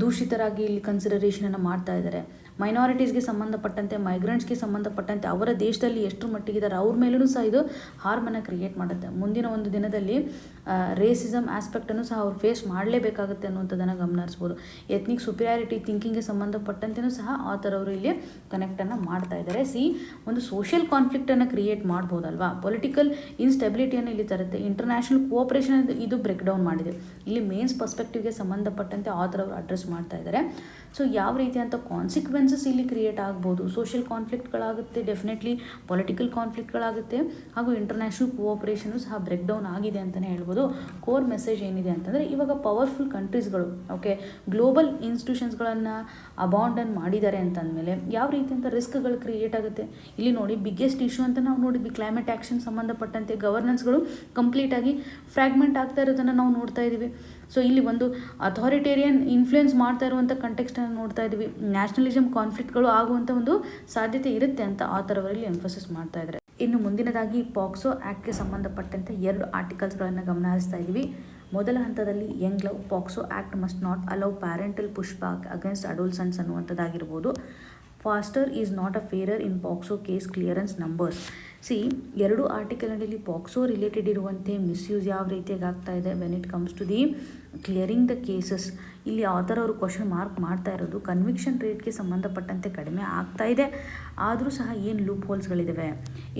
ದೂಷಿತರಾಗಿ ಇಲ್ಲಿ ಕನ್ಸಿಡರೇಷನನ್ನು ಮಾಡ್ತಾ ಇದ್ದಾರೆ. ಮೈನಾರಿಟೀಸ್ಗೆ ಸಂಬಂಧಪಟ್ಟಂತೆ, ಮೈಗ್ರೆಂಟ್ಸ್ಗೆ ಸಂಬಂಧಪಟ್ಟಂತೆ ಅವರ ದೇಶದಲ್ಲಿ ಎಷ್ಟು ಮಟ್ಟಿಗಿದ್ದಾರೆ ಅವ್ರ ಮೇಲೂ ಸಹ ಇದು ಹಾರ್ಮನ್ನು ಕ್ರಿಯೇಟ್ ಮಾಡುತ್ತೆ. ಮುಂದಿನ ಒಂದು ದಿನದಲ್ಲಿ ರೇಸಿಸಮ್ ಆಸ್ಪೆಕ್ಟನ್ನು ಸಹ ಅವ್ರು ಫೇಸ್ ಮಾಡಲೇಬೇಕಾಗುತ್ತೆ ಅನ್ನುವಂಥದ್ದನ್ನು ಗಮನ ಹರಿಸ್ಬೋದು. ಎತ್ನಿಕ್ ಸುಪೀರಿಯಾರಿಟಿ ಥಿಂಕಿಂಗ್ಗೆ ಸಂಬಂಧಪಟ್ಟಂತೆಯೂ ಸಹ ಆಥರ್ ಅವರು ಇಲ್ಲಿ ಕನೆಕ್ಟನ್ನು ಮಾಡ್ತಾ ಇದ್ದಾರೆ. ಒಂದು ಸೋಷಿಯಲ್ ಕಾನ್ಫ್ಲಿಕ್ಟನ್ನು ಕ್ರಿಯೇಟ್ ಮಾಡ್ಬೋದಲ್ವಾ. ಪೊಲಿಟಿಕಲ್ ಇನ್ಸ್ಟೆಬಿಲಿಟಿಯನ್ನು ಇಲ್ಲಿ ತರುತ್ತೆ. ಇಂಟರ್ನ್ಯಾಷನಲ್ ಕೋಆಪರೇಷನ್ ಇದು ಬ್ರೇಕ್ ಡೌನ್ ಮಾಡಿದೆ. ಇಲ್ಲಿ ಮೇನ್ಸ್ ಪರ್ಸ್ಪೆಕ್ಟಿವ್ಗೆ ಸಂಬಂಧಪಟ್ಟಂತೆ ಆಥರ್ ಅವರು ಅಡ್ರೆಸ್ ಮಾಡ್ತಾ ಇದ್ದಾರೆ. ಸೊ ಯಾವ ರೀತಿಯಂಥ ಕಾನ್ಸಿಕ್ವೆನ್ಸ್ ಇನ್ಫ್ಲುಯೆನ್ಸಸ್ ಇಲ್ಲಿ ಕ್ರಿಯೇಟ್ ಆಗ್ಬೋದು. ಸೋಷಿಯಲ್ ಕಾನ್ಫ್ಲಿಕ್ಟ್ಗಳಾಗುತ್ತೆ, ಡೆಫಿನೆಟ್ಲಿ ಪೊಲಿಟಿಕಲ್ ಕಾನ್ಫ್ಲಿಕ್ಟ್ಗಳಾಗುತ್ತೆ, ಹಾಗೂ ಇಂಟರ್ನ್ಯಾಷನಲ್ ಕೋಆಪರೇಷನು ಸಹ ಬ್ರೇಕ್ ಡೌನ್ ಆಗಿದೆ ಅಂತಲೇ ಹೇಳ್ಬೋದು. ಕೋರ್ ಮೆಸೇಜ್ ಏನಿದೆ ಅಂತಂದರೆ, ಇವಾಗ ಪವರ್ಫುಲ್ ಕಂಟ್ರೀಸ್ಗಳು ಓಕೆ ಗ್ಲೋಬಲ್ ಇನ್ಸ್ಟಿಟ್ಯೂಷನ್ಸ್ಗಳನ್ನು ಅಬಾಂಡನ್ ಮಾಡಿದ್ದಾರೆ ಅಂತಂದಮೇಲೆ ಯಾವ ರೀತಿ ಅಂತ ರಿಸ್ಕ್ಗಳು ಕ್ರಿಯೇಟ್ ಆಗುತ್ತೆ. ಇಲ್ಲಿ ನೋಡಿ, ಬಿಗ್ಗೆಸ್ಟ್ ಇಶ್ಯೂ ಅಂತ ನಾವು ನೋಡಿದ್ವಿ, ಕ್ಲೈಮೇಟ್ ಆ್ಯಕ್ಷನ್ ಸಂಬಂಧಪಟ್ಟಂತೆ ಗವರ್ನೆನ್ಸ್ಗಳು ಕಂಪ್ಲೀಟಾಗಿ ಫ್ರ್ಯಾಗ್ಮೆಂಟ್ ಆಗ್ತಾ ಇರೋದನ್ನು ನಾವು ನೋಡ್ತಾ ಇದ್ದೀವಿ. ಸೊ ಇಲ್ಲಿ ಒಂದು ಅಥಾರಿಟೇರಿಯನ್ ಇನ್ಫ್ಲುಯೆನ್ಸ್ ಮಾಡ್ತಾ ಇರುವಂಥ ಕಂಟೆಕ್ಸ್ಟನ್ನು ನೋಡ್ತಾ ಇದ್ದೀವಿ. ನ್ಯಾಷನಲಿಸಮ್ ಕಾನ್ಫ್ಲಿಕ್ಟ್ಗಳು ಆಗುವಂಥ ಒಂದು ಸಾಧ್ಯತೆ ಇರುತ್ತೆ ಅಂತ ಆಥರ್ ಅವರಲ್ಲಿ ಎಂಫಸಿಸ್ ಮಾಡ್ತಾ ಇದ್ದಾರೆ. ಇನ್ನು ಮುಂದಿನದಾಗಿ ಪಾಕ್ಸೋ ಆ್ಯಕ್ಟ್ಗೆ ಸಂಬಂಧಪಟ್ಟಂತೆ 2 ಆರ್ಟಿಕಲ್ಸ್ಗಳನ್ನು ಗಮನ ಹರಿಸ್ತಾ ಇದ್ದೀವಿ. ಮೊದಲ ಹಂತದಲ್ಲಿ young love POCSO act must not allow parental push back against adolescence ಅನ್ನುವಂಥದ್ದಾಗಿರ್ಬೋದು. Faster is not a fairer in POCSO case clearance numbers. C 2 ಆರ್ಟಿಕಲ್ನಲ್ಲಿ ಪಾಕ್ಸೋ ರಿಲೇಟೆಡ್ ಇರುವಂತೆ ಮಿಸ್ಯೂಸ್ ಯಾವ ರೀತಿಯಾಗಿ ಆಗ್ತಾ ಇದೆ when it comes to the clearing the cases. ಇಲ್ಲಿ ಆಥರ್ ಅವರು ಕ್ವಶನ್ ಮಾರ್ಕ್ ಮಾಡ್ತಾ ಇರೋದು ಕನ್ವಿಕ್ಷನ್ ರೇಟ್ಗೆ ಸಂಬಂಧಪಟ್ಟಂತೆ ಕಡಿಮೆ ಆಗ್ತಾ ಇದೆ, ಆದರೂ ಸಹ ಏನು ಲೂಪ್ ಹೋಲ್ಸ್ಗಳಿದ್ದಾವೆ.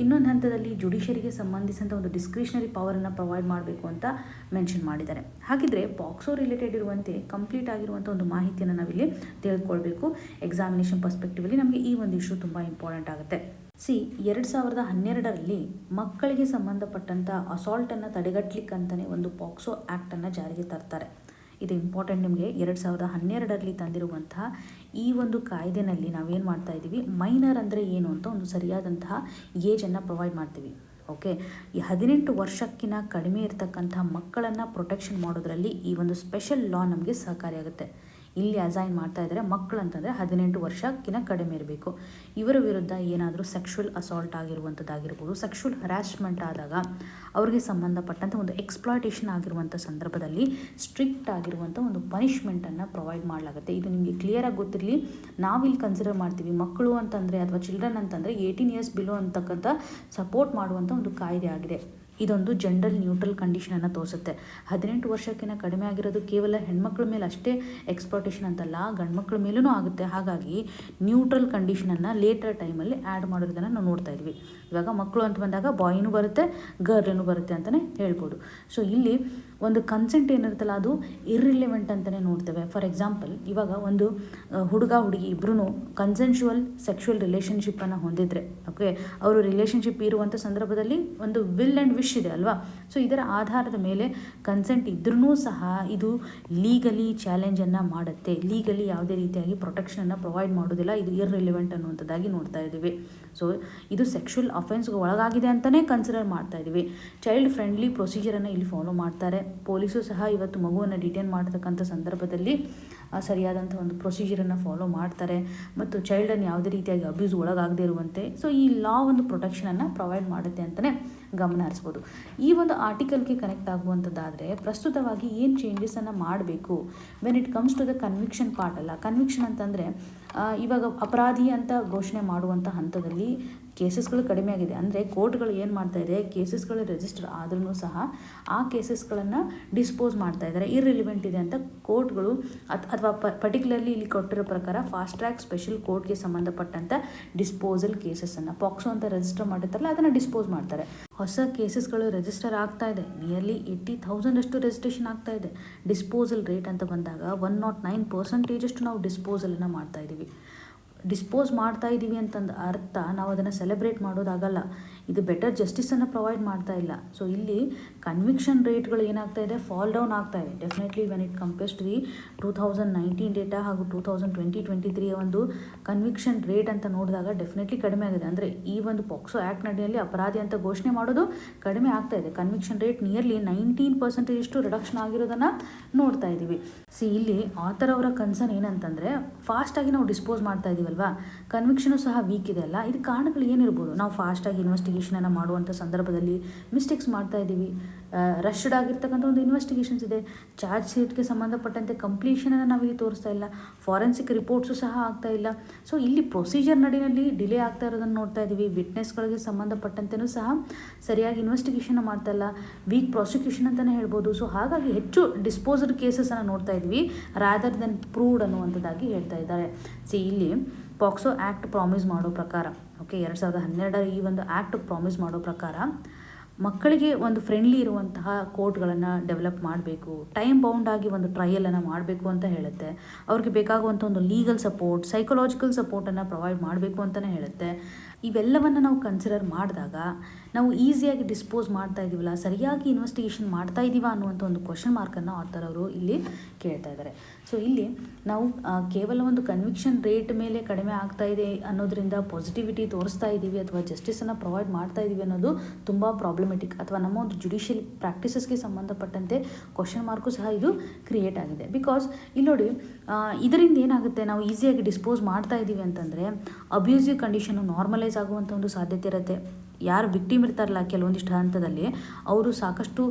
ಇನ್ನೊಂದು ಹಂತದಲ್ಲಿ ಜುಡಿಷರಿಗೆ ಸಂಬಂಧಿಸಿದಂಥ ಒಂದು ಡಿಸ್ಕ್ರಿಷನರಿ ಪವರನ್ನು ಪ್ರೊವೈಡ್ ಮಾಡಬೇಕು ಅಂತ ಮೆನ್ಷನ್ ಮಾಡಿದ್ದಾರೆ. ಹಾಗಿದ್ರೆ ಪಾಕ್ಸೋ ರಿಲೇಟೆಡ್ ಇರುವಂತೆ ಕಂಪ್ಲೀಟ್ ಆಗಿರುವಂಥ ಒಂದು ಮಾಹಿತಿಯನ್ನು ನಾವಿಲ್ಲಿ ತಿಳ್ಕೊಳ್ಬೇಕು. ಎಕ್ಸಾಮಿನೇಷನ್ ಪರ್ಸ್ಪೆಕ್ಟಿವಲ್ಲಿ ನಮಗೆ ಈ ಒಂದು ಇಶ್ಯೂ ತುಂಬ ಇಂಪಾರ್ಟೆಂಟ್ ಆಗುತ್ತೆ. ಸಿ 2012ರಲ್ಲಿ ಮಕ್ಕಳಿಗೆ ಸಂಬಂಧಪಟ್ಟಂಥ ಅಸಾಲ್ಟನ್ನು ತಡೆಗಟ್ಟಲಿಕ್ಕಂತಲೇ ಒಂದು ಪಾಕ್ಸೋ ಆ್ಯಕ್ಟನ್ನು ಜಾರಿಗೆ ತರ್ತಾರೆ. ಇದು ಇಂಪಾರ್ಟೆಂಟ್. ನಿಮಗೆ 2012ರಲ್ಲಿ ತಂದಿರುವಂತಹ ಈ ಒಂದು ಕಾಯ್ದೆನಲ್ಲಿ ನಾವೇನು ಮಾಡ್ತಾ ಇದ್ದೀವಿ, ಮೈನರ್ ಅಂದರೆ ಏನು ಅಂತ ಒಂದು ಸರಿಯಾದಂತಹ ಏಜನ್ನು ಪ್ರೊವೈಡ್ ಮಾಡ್ತೀವಿ. ಓಕೆ, ಈ 18 ವರ್ಷಕ್ಕಿಂತ ಕಡಿಮೆ ಇರತಕ್ಕಂಥ ಮಕ್ಕಳನ್ನು ಪ್ರೊಟೆಕ್ಷನ್ ಮಾಡೋದ್ರಲ್ಲಿ ಈ ಒಂದು ಸ್ಪೆಷಲ್ ಲಾ ನಮಗೆ ಸಹಕಾರಿಯಾಗುತ್ತೆ. ಇಲ್ಲಿ ಅಸೈನ್ ಮಾಡ್ತಾ ಇದ್ದಾರೆ ಮಕ್ಕಳು ಅಂತಂದರೆ 18 ವರ್ಷಕ್ಕಿಂತ ಕಡಿಮೆ ಇರಬೇಕು. ಇವರ ವಿರುದ್ಧ ಏನಾದರೂ ಸೆಕ್ಷುವಲ್ ಅಸಾಲ್ಟ್ ಆಗಿರುವಂಥದ್ದಾಗಿರ್ಬೋದು, ಸೆಕ್ಷುವಲ್ ಹರಾಸ್ಮೆಂಟ್ ಆದಾಗ ಅವ್ರಿಗೆ ಸಂಬಂಧಪಟ್ಟಂಥ ಒಂದು ಎಕ್ಸ್ಪ್ಲಾಯ್ಟೇಷನ್ ಆಗಿರುವಂಥ ಸಂದರ್ಭದಲ್ಲಿ ಸ್ಟ್ರಿಕ್ಟ್ ಆಗಿರುವಂಥ ಒಂದು ಪನಿಷ್ಮೆಂಟನ್ನು ಪ್ರೊವೈಡ್ ಮಾಡಲಾಗುತ್ತೆ. ಇದು ನಿಮಗೆ ಕ್ಲಿಯರಾಗಿ ಗೊತ್ತಿರಲಿ. ನಾವಿಲ್ಲಿ ಕನ್ಸಿಡರ್ ಮಾಡ್ತೀವಿ ಮಕ್ಕಳು ಅಂತಂದರೆ ಅಥವಾ ಚಿಲ್ಡ್ರನ್ ಅಂತಂದರೆ 18 ಇಯರ್ಸ್ ಬಿಲೋ ಅಂತಕ್ಕಂಥ ಸಪೋರ್ಟ್ ಮಾಡುವಂಥ ಒಂದು ಕಾಯ್ದೆ ಆಗಿದೆ. ಇದೊಂದು ಜೆಂಡರ್ ನ್ಯೂಟ್ರಲ್ ಕಂಡೀಷನನ್ನು ತೋರಿಸುತ್ತೆ. 18 ವರ್ಷಕ್ಕಿಂತ ಕಡಿಮೆ ಆಗಿರೋದು ಕೇವಲ ಹೆಣ್ಮಕ್ಳ ಮೇಲೆ ಅಷ್ಟೇ ಎಕ್ಸ್ಪ್ಲಾಯ್ಟೇಷನ್ ಅಂತಲ್ಲ, ಗಂಡು ಮಕ್ಳ ಮೇಲೂ ಆಗುತ್ತೆ. ಹಾಗಾಗಿ ನ್ಯೂಟ್ರಲ್ ಕಂಡೀಷನನ್ನು ಲೇಟರ್ ಟೈಮಲ್ಲಿ ಆ್ಯಡ್ ಮಾಡೋದನ್ನು ನಾವು ನೋಡ್ತಾ ಇದ್ವಿ. ಇವಾಗ ಮಕ್ಕಳು ಅಂತ ಬಂದಾಗ ಬಾಯ್ನೂ ಬರುತ್ತೆ, ಗರ್ಲೂ ಬರುತ್ತೆ ಅಂತಲೇ ಹೇಳ್ಬೋದು. ಸೊ ಇಲ್ಲಿ ಒಂದು ಕನ್ಸೆಂಟ್ ಏನಿರುತ್ತಲ್ಲ ಅದು ಇರ್ರಿಲೆವೆಂಟ್ ಅಂತಲೇ ನೋಡ್ತೇವೆ. ಫಾರ್ ಎಕ್ಸಾಂಪಲ್, ಇವಾಗ ಒಂದು ಹುಡುಗ ಹುಡುಗಿ ಇಬ್ಬರೂ ಕನ್ಸೆನ್ಶುವಲ್ ಸೆಕ್ಷುವಲ್ ರಿಲೇಷನ್ಶಿಪ್ಪನ್ನು ಹೊಂದಿದ್ರೆ, ಓಕೆ, ಅವರು ರಿಲೇಷನ್ಶಿಪ್ ಇರುವಂಥ ಸಂದರ್ಭದಲ್ಲಿ ಒಂದು ವಿಲ್ ಆ್ಯಂಡ್ ವಿಶ್ ಇದೆ ಅಲ್ವಾ. ಸೊ ಇದರ ಆಧಾರದ ಮೇಲೆ ಕನ್ಸೆಂಟ್ ಇದ್ರೂ ಸಹ ಇದು ಲೀಗಲಿ ಚಾಲೆಂಜನ್ನು ಮಾಡುತ್ತೆ. ಲೀಗಲಿ ಯಾವುದೇ ರೀತಿಯಾಗಿ ಪ್ರೊಟೆಕ್ಷನನ್ನು ಪ್ರೊವೈಡ್ ಮಾಡೋದಿಲ್ಲ. ಇದು ಇರ್ರಿಲೆವೆಂಟ್ ಅನ್ನುವಂಥದ್ದಾಗಿ ನೋಡ್ತಾ ಇದ್ದೀವಿ. ಸೊ ಇದು ಸೆಕ್ಷುವಲ್ ಅಫೆನ್ಸ್ಗೆ ಒಳಗಾಗಿದೆ ಅಂತಲೇ ಕನ್ಸಿಡರ್ ಮಾಡ್ತಾ ಇದ್ದೀವಿ. ಚೈಲ್ಡ್ ಫ್ರೆಂಡ್ಲಿ ಪ್ರೊಸೀಜರನ್ನು ಇಲ್ಲಿ ಫಾಲೋ ಮಾಡ್ತಾರೆ. ಪೊಲೀಸು ಸಹ ಇವತ್ತು ಮಗುವನ್ನು ಡಿಟೇನ್ ಮಾಡ್ತಕ್ಕಂಥ ಸಂದರ್ಭದಲ್ಲಿ ಸರಿಯಾದಂಥ ಒಂದು ಪ್ರೊಸೀಜರನ್ನು ಫಾಲೋ ಮಾಡ್ತಾರೆ ಮತ್ತು ಚೈಲ್ಡನ್ನು ಯಾವುದೇ ರೀತಿಯಾಗಿ ಅಬ್ಯೂಸ್ ಒಳಗಾಗದೇ ಇರುವಂತೆ ಸೊ ಈ ಲಾ ಒಂದು ಪ್ರೊಟೆಕ್ಷನನ್ನು ಪ್ರೊವೈಡ್ ಮಾಡುತ್ತೆ ಅಂತಲೇ ಗಮನ ಹರಿಸ್ಬೋದು. ಈ ಒಂದು ಆರ್ಟಿಕಲ್ಗೆ ಕನೆಕ್ಟ್ ಆಗುವಂಥದ್ದಾದರೆ ಪ್ರಸ್ತುತವಾಗಿ ಏನು ಚೇಂಜಸನ್ನು ಮಾಡಬೇಕು when it comes to the conviction part ಅಲ್ಲ. ಕನ್ವಿಕ್ಷನ್ ಅಂತಂದರೆ ಇವಾಗ ಅಪರಾಧಿ ಅಂತ ಘೋಷಣೆ ಮಾಡುವಂಥ ಹಂತದಲ್ಲಿ ಕೇಸಸ್ಗಳು ಕಡಿಮೆ ಆಗಿದೆ. ಅಂದರೆ ಕೋರ್ಟ್ಗಳು ಏನು ಮಾಡ್ತಾ ಇದೆ, ಕೇಸಸ್ಗಳು ರಿಜಿಸ್ಟರ್ ಆದ್ರೂ ಸಹ ಆ ಕೇಸಸ್ಗಳನ್ನು ಡಿಸ್ಪೋಸ್ ಮಾಡ್ತಾ ಇದ್ದಾರೆ. ಇರ್ರಿಲಿವೆಂಟ್ ಇದೆ ಅಂತ ಕೋರ್ಟ್ಗಳು ಅಥವಾ ಪರ್ಟಿಕ್ಯುಲರ್ಲಿ ಇಲ್ಲಿ ಕೊಟ್ಟಿರೋ ಪ್ರಕಾರ ಫಾಸ್ಟ್ ಟ್ರ್ಯಾಕ್ ಸ್ಪೆಷಲ್ ಕೋರ್ಟ್ಗೆ ಸಂಬಂಧಪಟ್ಟಂಥ ಡಿಸ್ಪೋಸಲ್ ಕೇಸಸ್ಸನ್ನು ಪಾಕ್ಸೋ ಅಂತ ರಿಜಿಸ್ಟರ್ ಮಾಡಿರ್ತಾರಲ್ಲ ಅದನ್ನು ಡಿಸ್ಪೋಸ್ ಮಾಡ್ತಾರೆ. ಹೊಸ ಕೇಸಸ್ಗಳು ರಿಜಿಸ್ಟರ್ ಆಗ್ತಾ ಇದೆ. ನಿಯರ್ಲಿ 80,000 ಅಷ್ಟು ರಿಜಿಸ್ಟ್ರೇಷನ್ ಆಗ್ತಾ ಇದೆ. ಡಿಸ್ಪೋಸಲ್ ರೇಟ್ ಅಂತ ಬಂದಾಗ 109% ನಾವು ಡಿಸ್ಪೋಸಲನ್ನು ಮಾಡ್ತಾ ಇದ್ದೀವಿ. ಡಿಸ್ಪೋಸ್ ಮಾಡ್ತಾ ಇದ್ದೀವಿ ಅಂತಂದು ಅರ್ಥ ನಾವು ಅದನ್ನು ಸೆಲೆಬ್ರೇಟ್ ಮಾಡೋದಾಗಲ್ಲ. ಇದು ಬೆಟರ್ ಜಸ್ಟಿಸನ್ನು ಪ್ರೊವೈಡ್ ಮಾಡ್ತಾ ಇಲ್ಲ. ಸೊ ಇಲ್ಲಿ ಕನ್ವಿಕ್ಷನ್ ರೇಟ್ಗಳು ಏನಾಗ್ತಾ ಇದೆ, ಫಾಲ್ ಡೌನ್ ಆಗ್ತಾ ಇದೆ. Definitely when it compares to the 2019 data ಹಾಗೂ 2020-23 ಒಂದು ಕನ್ವಿಕ್ಷನ್ ರೇಟ್ ಅಂತ ನೋಡಿದಾಗ ಡೆಫಿನೆಟ್ಲಿ ಕಡಿಮೆ ಆಗಿದೆ. ಅಂದರೆ ಈ ಒಂದು ಪಾಕ್ಸೋ ಆ್ಯಕ್ಟ್ ನಡಿಯಲ್ಲಿ ಅಪರಾಧಿ ಅಂತ ಘೋಷಣೆ ಮಾಡೋದು ಕಡಿಮೆ ಆಗ್ತಾ ಇದೆ. ಕನ್ವಿಕ್ಷನ್ ರೇಟ್ ನಿಯರ್ಲಿ 19% ರಿಡಕ್ಷನ್ ಆಗಿರೋದನ್ನು ನೋಡ್ತಾ ಇದ್ದೀವಿ. ಇಲ್ಲಿ ಆಥರ್ ಅವರ ಕನ್ಸರ್ನ್ ಏನಂತಂದರೆ ಫಾಸ್ಟಾಗಿ ನಾವು ಡಿಸ್ಪೋಸ್ ಮಾಡ್ತಾ ಇದ್ದೀವಲ್ವಾ, ಕನ್ವಿಕ್ಷನು ಸಹ ವೀಕ್ ಇದೆ ಅಲ್ಲ. ಇದು ಕಾರಣಗಳು ಏನಿರ್ಬೋದು, ನಾವು ಫಾಸ್ಟಾಗಿ ಇನ್ವೆಸ್ಟಿಗೇಷನನ್ನು ಮಾಡುವಂಥ ಸಂದರ್ಭದಲ್ಲಿ ಮಿಸ್ಟೇಕ್ಸ್ ಮಾಡ್ತಾ ಇದ್ದೀವಿ. ರಶ್ಡ್ ಆಗಿರ್ತಕ್ಕಂಥ ಒಂದು ಇನ್ವೆಸ್ಟಿಗೇಷನ್ಸ್ ಇದೆ. ಚಾರ್ಜ್ ಶೀಟ್ಗೆ ಸಂಬಂಧಪಟ್ಟಂತೆ ಕಂಪ್ಲೀಷನನ್ನು ನಾವಿಲ್ಲಿ ತೋರಿಸ್ತಾ ಇಲ್ಲ. ಫಾರೆನ್ಸಿಕ್ ರಿಪೋರ್ಟ್ಸು ಸಹ ಆಗ್ತಾ ಇಲ್ಲ. ಸೊ ಇಲ್ಲಿ ಪ್ರೊಸೀಜರ್ ನಡಿನಲ್ಲಿ ಡಿಲೇ ಆಗ್ತಾ ಇರೋದನ್ನು ನೋಡ್ತಾ ಇದ್ದೀವಿ. ವಿಟ್ನೆಸ್ಗಳಿಗೆ ಸಂಬಂಧಪಟ್ಟಂತೆಯೂ ಸಹ ಸರಿಯಾಗಿ ಇನ್ವೆಸ್ಟಿಗೇಷನ್ ಮಾಡ್ತಾ ಇಲ್ಲ. ವೀಕ್ ಪ್ರಾಸಿಕ್ಯೂಷನ್ ಅಂತಲೇ ಹೇಳ್ಬೋದು. ಸೊ ಹಾಗಾಗಿ ಹೆಚ್ಚು ಡಿಸ್ಪೋಸ್ಡ್ ಕೇಸಸನ್ನು ನೋಡ್ತಾ ಇದ್ವಿ ರಾದರ್ ದೆನ್ ಪ್ರೂವ್ಡ್ ಅನ್ನುವಂಥದ್ದಾಗಿ ಹೇಳ್ತಾ ಇದ್ದಾರೆ. ಇಲ್ಲಿ ಪಾಕ್ಸೋ ಆ್ಯಕ್ಟ್ ಪ್ರಾಮಿಸ್ ಮಾಡೋ ಪ್ರಕಾರ, ಓಕೆ, 2012 ಈ ಒಂದು ಆ್ಯಕ್ಟ್ ಪ್ರಾಮಿಸ್ ಮಾಡೋ ಪ್ರಕಾರ ಮಕ್ಕಳಿಗೆ ಒಂದು ಫ್ರೆಂಡ್ಲಿ ಇರುವಂತಹ ಕೋರ್ಟ್ಗಳನ್ನು ಡೆವಲಪ್ ಮಾಡಬೇಕು, ಟೈಮ್ ಬೌಂಡ್ ಆಗಿ ಒಂದು ಟ್ರಯಲನ್ನು ಮಾಡಬೇಕು ಅಂತ ಹೇಳುತ್ತೆ. ಅವ್ರಿಗೆ ಬೇಕಾಗುವಂಥ ಒಂದು ಲೀಗಲ್ ಸಪೋರ್ಟ್, ಸೈಕಲಾಜಿಕಲ್ ಸಪೋರ್ಟನ್ನು ಪ್ರೊವೈಡ್ ಮಾಡಬೇಕು ಅಂತಲೇ ಹೇಳುತ್ತೆ. ಇವೆಲ್ಲವನ್ನು ನಾವು ಕನ್ಸಿಡರ್ ಮಾಡಿದಾಗ ನಾವು ಈಸಿಯಾಗಿ ಡಿಸ್ಪೋಸ್ ಮಾಡ್ತಾ ಇದ್ದೀವಲ್ಲ, ಸರಿಯಾಗಿ ಇನ್ವೆಸ್ಟಿಗೇಷನ್ ಮಾಡ್ತಾ ಇದ್ದೀವಾ ಅನ್ನುವಂಥ ಒಂದು ಕ್ವಶನ್ ಮಾರ್ಕನ್ನು ಆಥರ್ ಅವರು ಇಲ್ಲಿ ಕೇಳ್ತಾ ಇದ್ದಾರೆ. ಸೊ ಇಲ್ಲಿ ನಾವು ಕೇವಲ ಒಂದು ಕನ್ವಿಕ್ಷನ್ ರೇಟ್ ಮೇಲೆ ಕಡಿಮೆ ಆಗ್ತಾ ಇದೆ ಅನ್ನೋದರಿಂದ ಪಾಸಿಟಿವಿಟಿ ತೋರಿಸ್ತಾ ಇದ್ದೀವಿ ಅಥವಾ ಜಸ್ಟಿಸನ್ನು ಪ್ರೊವೈಡ್ ಮಾಡ್ತಾ ಇದ್ದೀವಿ ಅನ್ನೋದು ತುಂಬ ಪ್ರಾಬ್ಲಮೆಟಿಕ್, ಅಥವಾ ನಮ್ಮ ಒಂದು ಜುಡಿಷಿಯಲ್ ಪ್ರಾಕ್ಟೀಸಸ್ಗೆ ಸಂಬಂಧಪಟ್ಟಂತೆ ಕ್ವಶನ್ ಮಾರ್ಕು ಸಹ ಇದು ಕ್ರಿಯೇಟ್ ಆಗಿದೆ. ಬಿಕಾಸ್ ಇಲ್ಲಿ ನೋಡಿ, ಇದರಿಂದ ಏನಾಗುತ್ತೆ, ನಾವು ಈಸಿಯಾಗಿ ಡಿಸ್ಪೋಸ್ ಮಾಡ್ತಾ ಇದ್ದೀವಿ ಅಂತಂದರೆ ಅಬ್ಯೂಸಿವ್ ಕಂಡೀಷನ್ನು ನಾರ್ಮಲೈಸ್ ಆಗುವಂಥ ಒಂದು ಸಾಧ್ಯತೆ ಇರುತ್ತೆ. ಯಾರು ವಿಕ್ಟಿಮ್ ಇರ್ತಾರಲ್ಲ ಕೆಲವೊಂದಿಷ್ಟು ಹಂತದಲ್ಲಿ, ಅವರು ಸಾಕಷ್ಟು